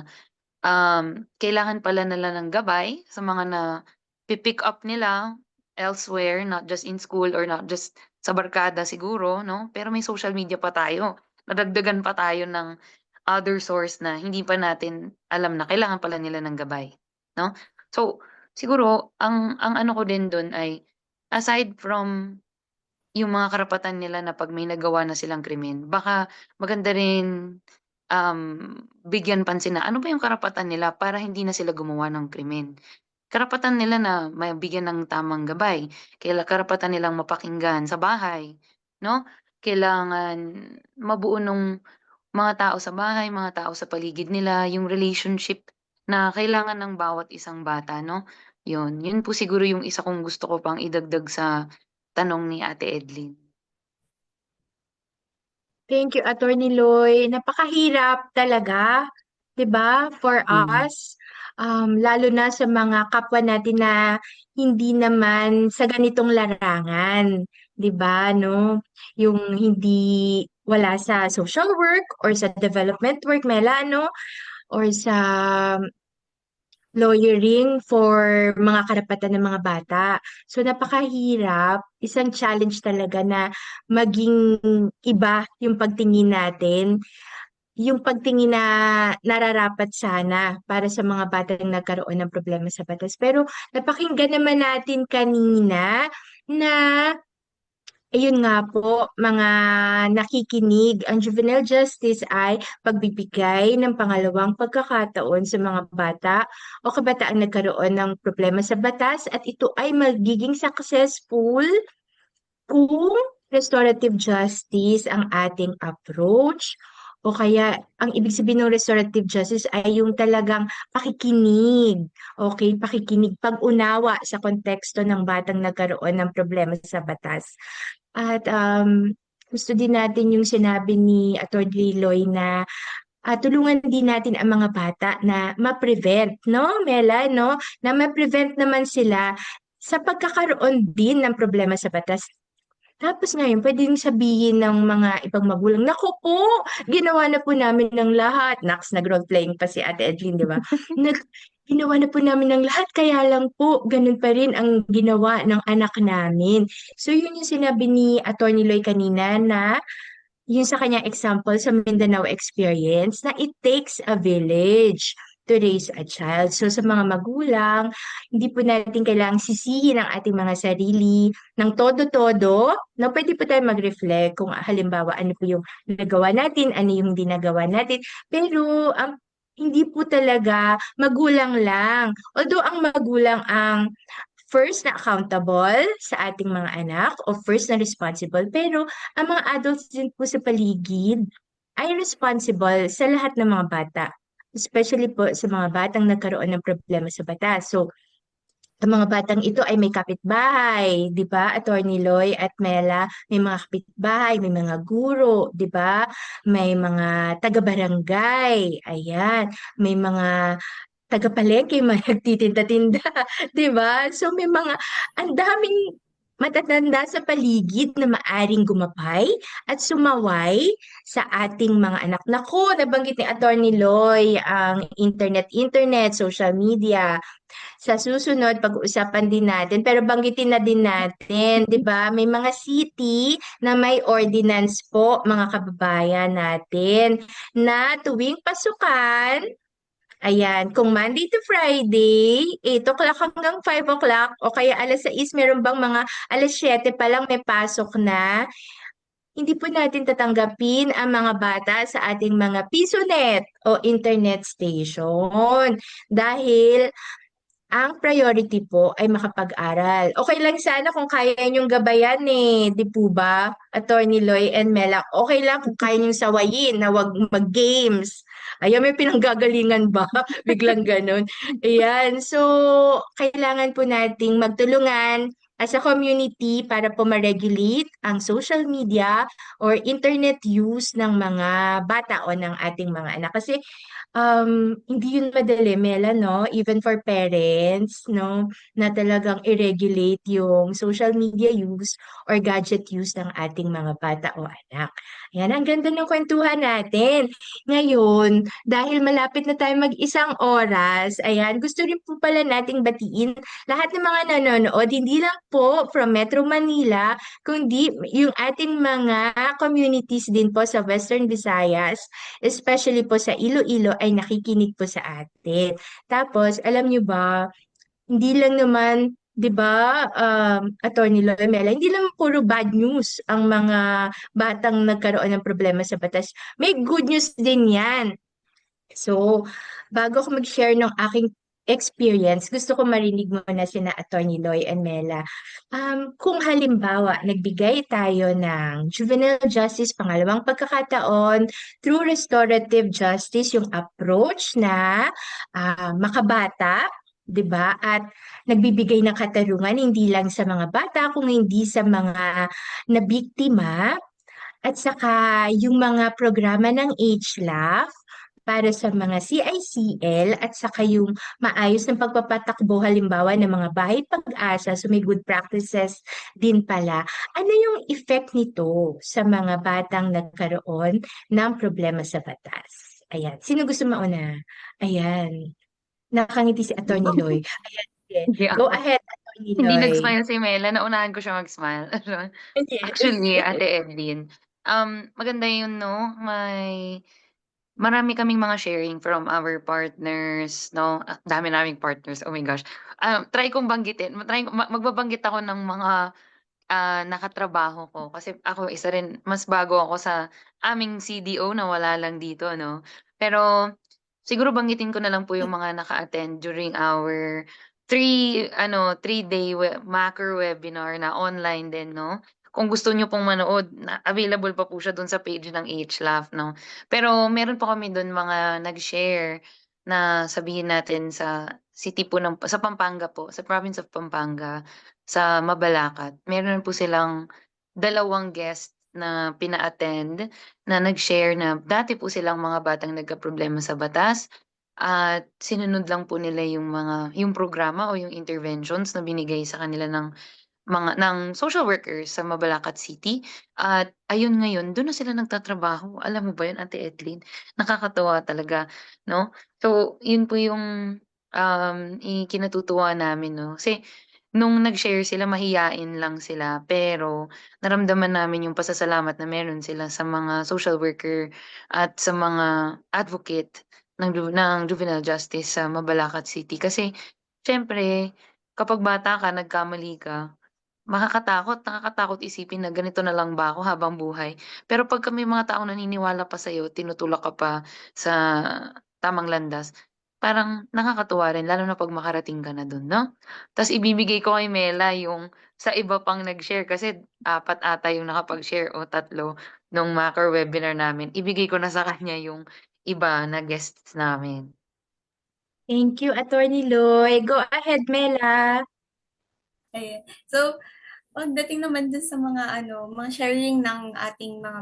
kailangan pala nila ng gabay sa mga pick up nila elsewhere, not just in school or not just sa barkada siguro 'no, pero may social media pa tayo. Nadagdagan pa tayo ng other source na hindi pa natin alam na kailangan pala nila ng gabay 'no. So, siguro ang ano ko din dun ay aside from yung mga karapatan nila na 'pag may nagawa na silang krimen, baka maganda rin, bigyan pansin na ano ba yung karapatan nila para hindi na sila gumawa ng krimen. Karapatan nila na mabigyan ng tamang gabay, karapatan nilang mapakinggan sa bahay, 'no? kailangan mabuo nung mga tao sa bahay, mga tao sa paligid nila, yung relationship na kailangan ng bawat isang bata, 'no? Yun po siguro yung isa kong gusto ko pang idagdag sa tanong ni Ate Edlyn. Thank you, Attorney Loy. Napakahirap talaga, 'di ba, for Hmm. us, lalo na sa mga kapwa natin na hindi naman sa ganitong larangan, 'di ba, no? Yung hindi wala sa social work or sa development work, Mela, no? Or sa lawyering for mga karapatan ng mga bata. So napakahirap, isang challenge talaga na maging iba yung pagtingin natin, yung pagtingin na nararapat sana para sa mga batang nagkaroon ng problema sa batas. Pero napakinggan naman natin kanina na ayun nga po, mga nakikinig, ang juvenile justice ay pagbibigay ng pangalawang pagkakataon sa mga bata o kabataang nagkaroon ng problema sa batas at ito ay magiging successful kung restorative justice ang ating approach o kaya ang ibig sabihin ng restorative justice ay yung talagang pakikinig, okay? Pakikinig, pag-unawa sa konteksto ng batang nagkaroon ng problema sa batas. At gusto din natin yung sinabi ni Atty. Loy na tulungan din natin ang mga bata na ma-prevent, no, Mela, no? Na ma-prevent naman sila sa pagkakaroon din ng problema sa batas. Tapos ngayon, pwede yung sabihin ng mga ibang magulang, naku po, ginawa na po namin ng lahat. Naks, nag-role-playing pa si Ate Edlyn, di ba? Nag, ginawa na po namin ng lahat, kaya lang po, ganun pa rin ang ginawa ng anak namin. So, yun yung sinabi ni Atty. Loy kanina na yun sa kanyang example sa Mindanao experience na it takes a village to raise a child. So sa mga magulang, hindi po natin kailangang sisihin ang ating mga sarili ng todo-todo, na pwede po tayo mag-reflect kung halimbawa ano po yung nagawa natin, ano yung hindi nagawa natin. Pero hindi po talaga magulang lang. Although ang magulang ang first na accountable sa ating mga anak o first na responsible, pero ang mga adults din po sa paligid ay responsible sa lahat ng mga bata. Especially po sa mga batang nagkaroon ng problema sa batas. So, ang mga batang ito ay may kapitbahay, di ba? Attorney Loy at Mela, may mga kapitbahay, may mga guro, di ba? May mga taga-barangay, ayan. May mga taga-palengke, may nagtitinda-tinda, 'di ba? So may mga ang daming matatanda sa paligid na maaring gumapay at sumaway sa ating mga anak. Naku, nabanggit ni Attorney Loy ang internet, social media. Sa susunod, pag-uusapan din natin, pero banggitin na din natin, 'di ba? May mga city na may ordinance po, mga kababayan natin, na tuwing pasukan. Ayan, kung Monday to Friday, 8 o'clock hanggang 5 o'clock, o kaya alas 6, meron bang mga alas 7 pa lang may pasok na, hindi po natin tatanggapin ang mga bata sa ating mga PisoNet o internet station. Dahil ang priority po ay makapag-aral. Okay lang sana kung kaya niyong gabayan eh, di po ba? Attorney Loy and Mela, okay lang kung kaya niyong sawayin na wag mag-games. Ayan, may pinanggagalingan ba? Biglang ganun. Ayan, so kailangan po nating magtulungan as a community para po ma-regulate ang social media or internet use ng mga bata o ng ating mga anak. Kasi hindi yun madali, Mela, no? Even for parents, no? Na talagang i-regulate yung social media use or gadget use ng ating mga bata o anak. Yan, ang ganda ng kwentuhan natin. Ngayon, dahil malapit na tayo mag-isang oras, ayan, gusto rin po pala nating batiin lahat ng mga nanonood, hindi lang po from Metro Manila, kundi yung ating mga communities din po sa Western Visayas, especially po sa Iloilo ay nakikinig po sa atin. Tapos, alam nyo ba, hindi lang naman, 'di ba, Attorney Loemela, hindi lang puro bad news ang mga batang nagkaroon ng problema sa batas. May good news din 'yan. So, bago ako mag-share ng aking experience, gusto ko marinig muna sina Attorney Loy and Mela. Kung halimbawa, nagbigay tayo ng juvenile justice pangalawang pagkakataon through restorative justice, yung approach na makabata, 'di ba? At nagbibigay ng katarungan hindi lang sa mga bata, kung hindi sa mga nabiktima, at saka yung mga programa ng HLAF para sa mga CICL, at saka yung maayos ng pagpapatakbo halimbawa ng mga bahay pag-asa, so may good practices din pala. Ano yung effect nito sa mga batang nagkaroon ng problema sa batas? Ayan. Sino gusto mauna? Ayan. Nakangiti si Attorney Loy. Ayan. Sige. Hindi Go ako. ahead, Attorney Hindi Loy. nag-smile si Mela, naunahan ko siya mag-smile. Actually, Yes. Ate Evelyn, maganda yun, no? Marami kaming mga sharing from our partners, no? Dami naming partners, oh my gosh. Try kong banggitin, magbabanggit ako ng mga nakatrabaho ko. Kasi ako isa rin, mas bago ako sa aming CDO na wala lang dito, no? Pero siguro banggitin ko na lang po yung mga naka-attend during our 3-day Maker webinar na online din, no? Kung gusto nyo pong manood, available pa po siya dun sa page ng HLAF, no? Pero meron pa kami dun mga nag-share na sabihin natin sa city po sa Pampanga po, sa province of Pampanga, sa Mabalacat. Meron po silang dalawang guest na pina-attend na nag-share na dati po silang mga batang nagkaproblema sa batas at sinunod lang po nila yung programa o yung interventions na binigay sa kanila ng social workers sa Mabalacat City. At ayun ngayon, doon na sila nagtatrabaho. Alam mo ba yun, Ate Edlin? Nakakatuwa talaga, no? So, yun po yung ikinatutuwa namin, no? Kasi nung nag-share sila, mahiyain lang sila. Pero naramdaman namin yung pasasalamat na meron sila sa mga social worker at sa mga advocate ng juvenile justice sa Mabalacat City. Kasi, syempre, kapag bata ka, nagkamali ka, nakakatakot isipin na ganito na lang ba ako habang buhay. Pero pagka may mga taong naniniwala pa sa'yo, tinutulak ka pa sa tamang landas, parang nakakatuwa rin lalo na 'pag makarating ka na dun, 'no? Tas ibibigay ko kay Mela yung sa iba pang nag-share kasi 4 ata yung nakapag-share o 3 nung Maker webinar namin. Ibigay ko na sa kanya yung iba na guests namin. Thank you, Attorney Loy. Go ahead, Mela. Ayan. So, pagdating naman dun sa mga mga sharing ng ating mga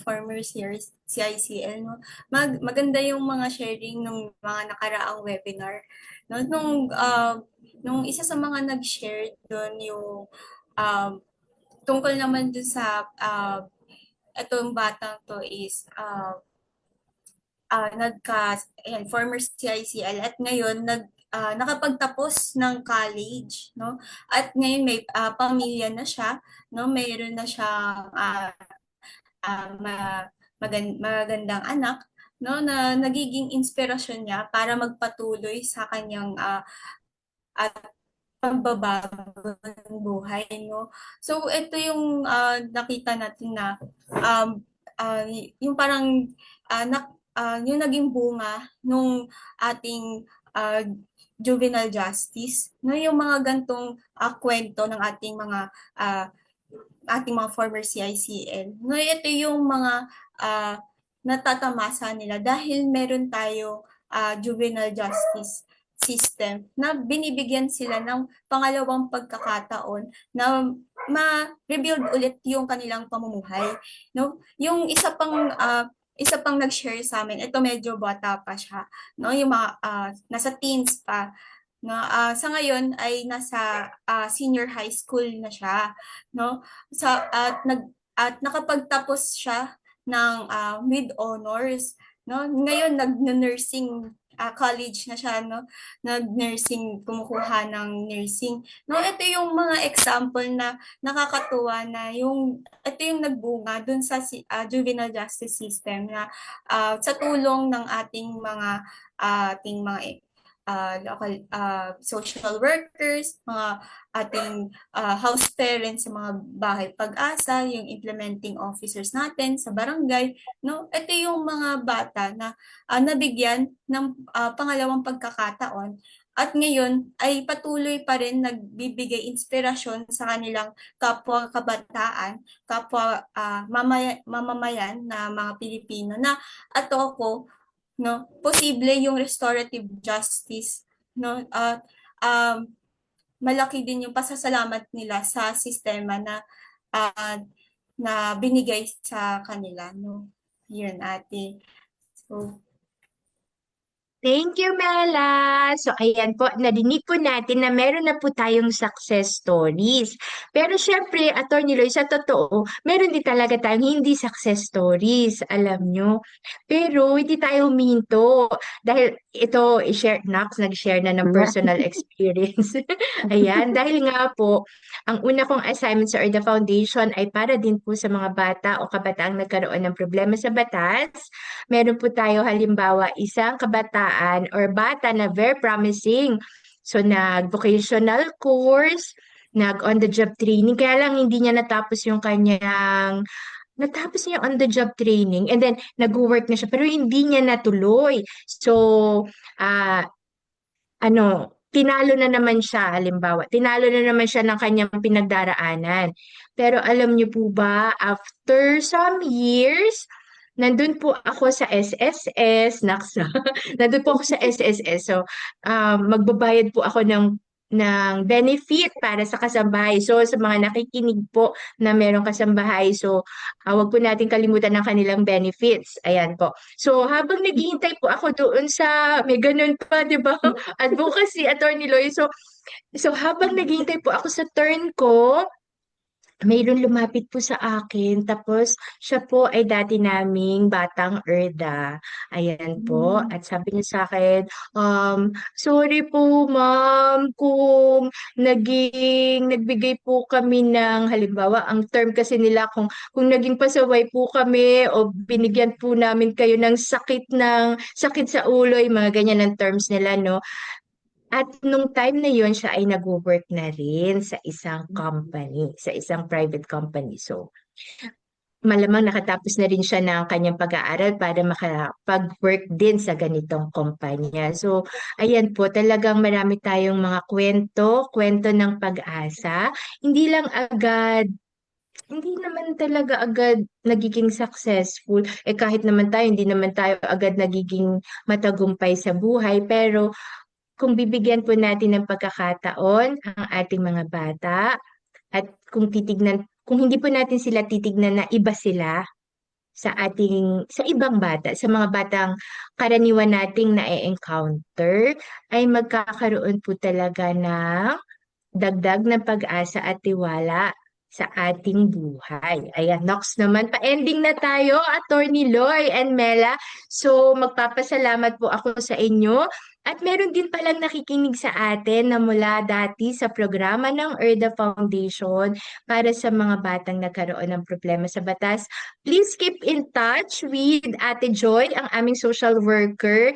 former CICL, no? Maganda yung mga sharing ng mga nakaraang webinar, no? Nung isa sa mga nag-share doon yung um, tungkol naman dun sa itong batang to is former CICL at ngayon nakapagtapos ng college, no? At ngayon may pamilya na siya, no? Mayroon na siyang magandang anak, no? Na nagiging inspirasyon niya para magpatuloy sa kanyang at pagbabago ng buhay, no? So ito yung nakita natin na um, yung parang yung naging bunga nung ating juvenile justice, no? Yung mga gantong kwento ng uh, ating mga former CICL. No, ito yung mga uh, natatamasa nila dahil meron tayo juvenile justice system na binibigyan sila ng pangalawang pagkakataon na ma-rebuild ulit yung kanilang pamumuhay, no? Yung isa pang nag-share sa amin, ito medyo bata pa siya, no? Yung mga nasa teens pa, no? Sa ngayon ay nasa senior high school na siya, no? At nakapagtapos siya ng with honors, no? Ngayon nag-nursing college na siya, no? Nag-nursing, kumukuha ng nursing. No, ito yung mga example na nakakatuwa na ito yung nagbunga dun sa juvenile justice system na sa tulong ng ating mga local social workers, mga ating house parents sa mga bahay pag-asa, yung implementing officers natin sa barangay, no? Ito yung mga bata na nabigyan ng pangalawang pagkakataon at ngayon ay patuloy pa rin nagbibigay inspirasyon sa kanilang kapwa kabataan, kapwa mamamayan na mga Pilipino na ato ako, no, posible yung restorative justice, no, at malaki din yung pasasalamat nila sa sistema ah, na binigay sa kanila, no. Yun, ate. So, Thank you, Mela. So, ayan po, nadinig po natin na meron na po tayong success stories. Pero syempre, Attorney Loy, sa totoo, meron din talaga tayong hindi success stories, alam nyo. Pero hindi tayo huminto. Dahil ito, i-share, Nox, nag-share na ng personal experience. Ayan, dahil nga po, ang una kong assignment sa Erda Foundation ay para din po sa mga bata o kabataang nagkaroon ng problema sa batas. Meron po tayo halimbawa isang kabataan or bata na very promising. So nag-vocational course, nag-on-the-job training, kaya lang hindi niya natapos niya yung on-the-job training and then nag-work na siya pero hindi niya natuloy. So, ah tinalo na naman siya, halimbawa, tinalo na naman siya ng kanyang pinagdaraanan. Pero alam niyo po ba, after some years, nandun po ako sa SSS, naksa, nandun po ako sa SSS. So, magbabayad po ako ng benefit para sa kasambahay. So, sa mga nakikinig po na merong kasambahay, so, wag po natin kalimutan ng kanilang benefits. Ayan po. So, habang naghihintay po ako doon may ganun pa, di ba? Advocacy, Attorney Loy. So habang naghihintay po ako sa turn ko, mayroon lumapit po sa akin. Tapos, siya po ay dati naming batang Erda. Ayan po. At sabi niya sa akin, sorry po, ma'am, kung nagbigay po kami ng, halimbawa, ang term kasi nila, kung naging pasaway po kami o binigyan po namin kayo ng sakit sa ulo, yung mga ganyan ang terms nila, no? At nung time na yon siya ay nag-work na rin sa isang company, sa isang private company. So, malamang nakatapos na rin siya ng kanyang pag-aaral para makapag-work din sa ganitong kumpanya. So, ayan po, talagang marami tayong mga kwento ng pag-asa. Hindi naman talaga agad nagiging successful. Kahit naman tayo, hindi naman tayo agad nagiging matagumpay sa buhay. Pero kung bibigyan po natin ng pagkakataon ang ating mga bata at kung hindi po natin sila titignan na iba sila sa ibang bata, sa mga batang karaniwan nating na-encounter, ay magkakaroon po talaga ng dagdag ng pag-asa at tiwala sa ating buhay. Ayan, Nox naman, pa-ending na tayo, Attorney Loy and Mela. So, magpapasalamat po ako sa inyo. At meron din palang nakikinig sa atin na mula dati sa programa ng Erda Foundation para sa mga batang nagkaroon ng problema sa batas. Please keep in touch with Ate Joy, ang aming social worker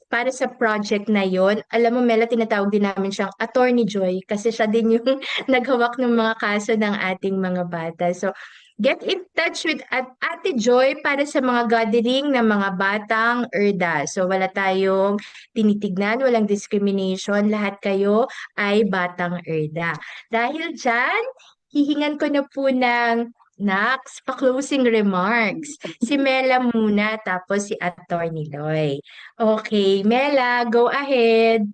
para sa project na yon. Alam mo, Mela, tinatawag din namin siyang Attorney Joy kasi siya din yung naghawak ng mga kaso ng ating mga bata. So, get in touch with Ate Joy para sa mga gathering ng mga batang ERDA. So, wala tayong tinitignan, walang discrimination. Lahat kayo ay batang ERDA. Dahil dyan, hihingan ko na po ng Nax, pa-closing remarks. Si Mela muna, tapos si Attorney Loy. Okay, Mela, go ahead.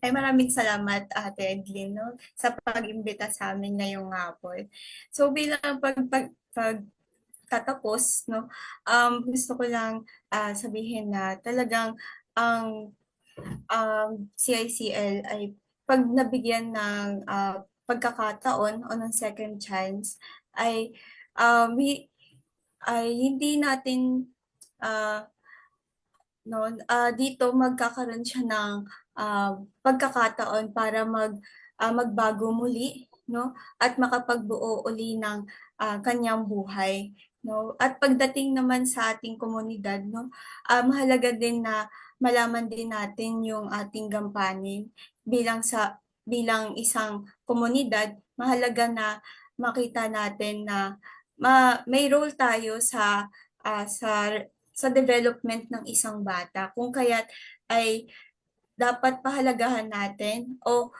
ay maraming salamat, Ate Edlin, no, sa pag-imbita sa amin ngayong hapon. So bilang pagtatapos, no, gusto ko lang sabihin na talagang ang CICL ay pag nabigyan ng pagkakataon o ng second chance ay hindi natin ah, no, dito magkakaroon siya ng pagkakataon para magbago muli, no, at makapagbuo uli ng kanyang buhay, no. At pagdating naman sa ating komunidad, no, mahalaga din na malaman din natin yung ating gampanin bilang isang komunidad, mahalaga na makita natin na may role tayo ah, sa sa development ng isang bata. Kung kaya't ay dapat pahalagahan natin o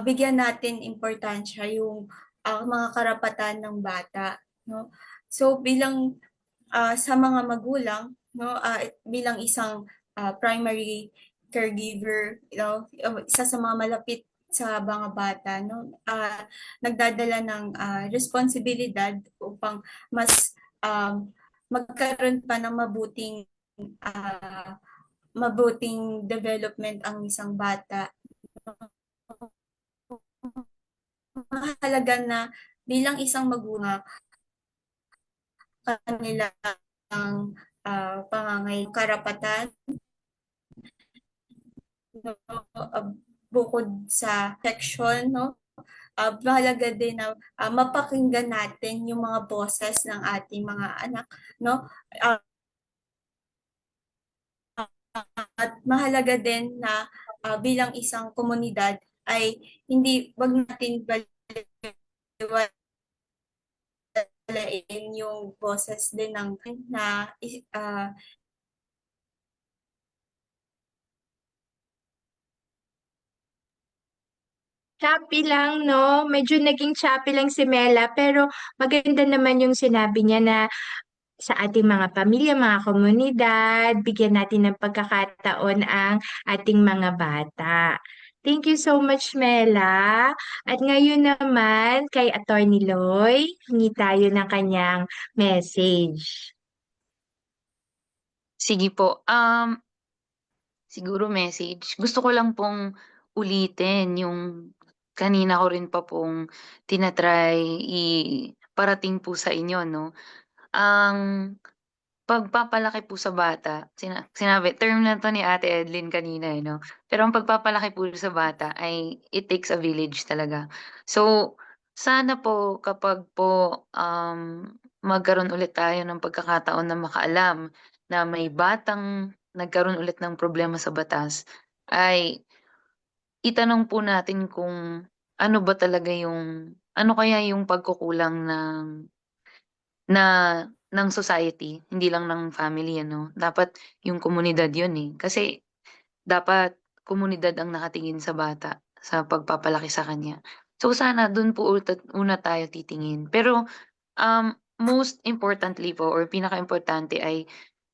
bigyan natin importansya yung mga karapatan ng bata, no? So sa mga magulang, no, bilang isang primary caregiver, isa sa mga malapit sa mga bata, no, nagdadala ng responsibilidad upang mas magkaroon pa ng mabuting development ang isang bata. Mahalaga na bilang isang magulang, kanilang karapatan, no, bukod sa section, no, mahalaga din na mapakinggan natin yung mga boses ng ating mga anak, no, at mahalaga din na bilang isang komunidad ay wag natin baliwalain yung boses din ng na Choppy lang, no? Medyo naging choppy lang si Mela, pero maganda naman yung sinabi niya na sa ating mga pamilya, mga komunidad, bigyan natin ng pagkakataon ang ating mga bata. Thank you so much, Mela. At ngayon naman, kay Attorney Loy, hingi tayo ng kanyang message. Sige po. Siguro message. Gusto ko lang pong ulitin yung kanina ko rin pa pong tinatry iparating po sa inyo, no? Ang pagpapalaki po sa bata, sinabi, term na to ni Ate Edlin kanina, no? Pero ang pagpapalaki po sa bata ay it takes a village talaga. So, sana po kapag po magkaroon ulit tayo ng pagkakataon na makaalam na may batang nagkaroon ulit ng problema sa batas, ay itanong po natin kung ano ba talaga ano kaya yung pagkukulang na ng society, hindi lang ng family, ano. Dapat yung komunidad yun eh. Kasi dapat komunidad ang nakatingin sa bata sa pagpapalaki sa kanya. So sana dun po una tayo titingin. Pero most importantly po or pinaka-importante ay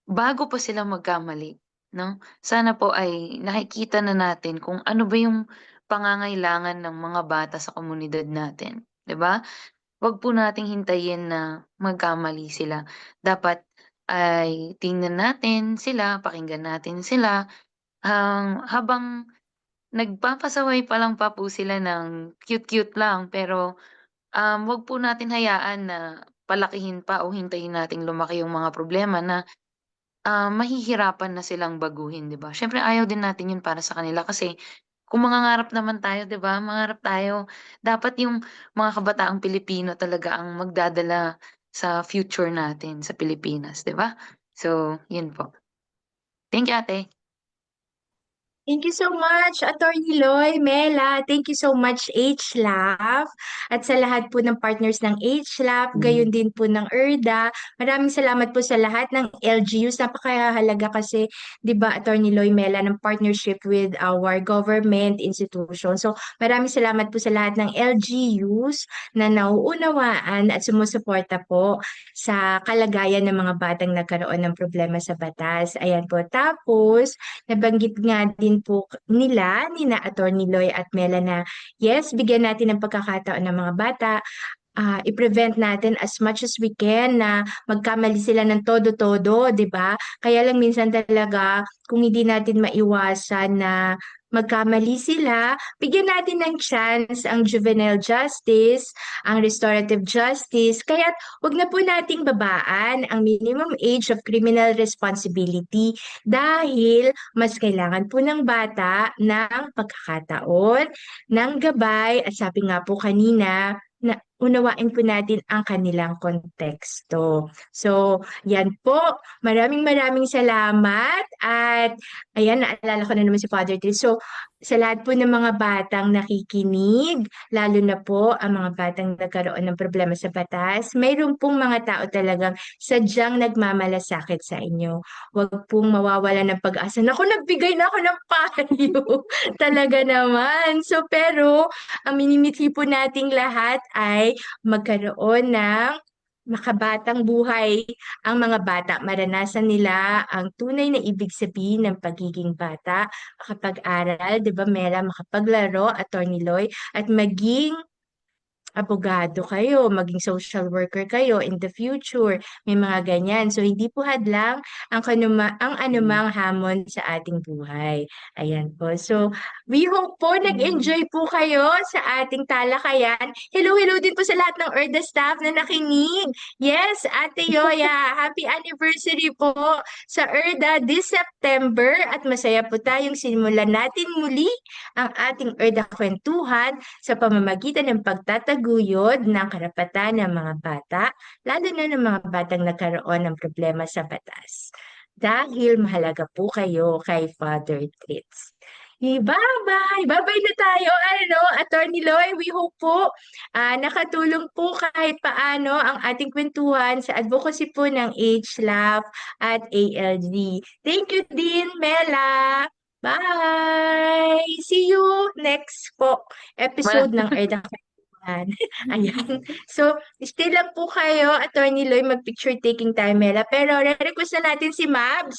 bago pa sila magkamali, no? Sana po ay nakikita na natin kung ano ba yung pangangailangan ng mga bata sa komunidad natin, 'di ba? Wag po nating hintayin na magkamali sila. Dapat ay tingnan natin sila, pakinggan natin sila, habang nagpapasaway pa lang pa po sila ng cute-cute lang pero, wag po natin hayaan na palakihin pa o hintayin nating lumaki yung mga problema na mahihirapan na silang baguhin, 'di ba? Siyempre ayaw din natin 'yun para sa kanila kasi kung mangangarap naman tayo, 'di ba, mangarap tayo dapat yung mga kabataang Pilipino talaga ang magdadala sa future natin sa Pilipinas, 'di ba? So, 'yun po. Thank you, ate. Thank you so much, Attorney Loy, Mela. Thank you so much, HLAF. At sa lahat po ng partners ng HLAF, gayon din po ng ERDA. Maraming salamat po sa lahat ng LGUs. Napakahalaga kasi, di ba, Attorney Loy, Mela, ng partnership with our government institution. So, maraming salamat po sa lahat ng LGUs na nauunawaan at sumusuporta po sa kalagayan ng mga batang nagkaroon ng problema sa batas. Ayan po. Tapos, nabanggit nga din po ni na Attorney Loy at Mela na yes, bigyan natin ng pagkakataon ng mga bata, i-prevent natin as much as we can na magkamali sila ng todo-todo, 'di ba? Kaya lang minsan talaga kung hindi natin maiwasan na magkamali sila, bigyan natin ng chance ang juvenile justice, ang restorative justice, kaya wag na po nating babaan ang minimum age of criminal responsibility dahil mas kailangan po ng bata ng pagkakataon, ng gabay, at sabi nga po kanina, na unawain po natin ang kanilang konteksto. So, yan po. Maraming maraming salamat at ayan, naalala ko na naman si Father Chris. So, sa lahat po ng mga batang nakikinig, lalo na po ang mga batang nagkaroon ng problema sa batas, mayroon pong mga tao talagang sadyang nagmamalasakit sa inyo. Huwag pong mawawala ng pag-asa. Naku, nagbigay na ako ng payo. Talaga naman. So, pero ang minimithi po nating lahat ay magkaroon ng makabatang buhay ang mga bata. Maranasan nila ang tunay na ibig sabihin ng pagiging bata, makapag-aral, 'di ba Mela, makapaglaro, Attorney Loy, at maging abogado kayo, maging social worker kayo in the future, may mga ganyan. So, hindi po hadlang ang anumang hamon sa ating buhay. Ayan po. So, we hope po nag-enjoy po kayo sa ating talakayan. Hello, hello din po sa lahat ng ERDA staff na nakinig. Yes, Ate Yoya, happy anniversary po sa ERDA this September at masaya po tayong simulan natin muli ang ating ERDA kwentuhan sa pamamagitan ng pagtataguyod ng karapatan ng mga bata, lalo na ng mga batang nagkaroon ng problema sa batas. Dahil mahalaga po kayo kay Father Tritz. Bye-bye! Bye-bye na tayo, Attorney Loy. We hope po nakatulong po kahit paano ang ating kwentuhan sa advocacy po ng HLAF at ALD. Thank you din, Mela! Bye! See you next po episode ng Erda Kwentuhan. Ayan. So, stay lang po kayo, Attorney Loy, mag-picture taking time, Mela. Pero re-request na natin si Mabs.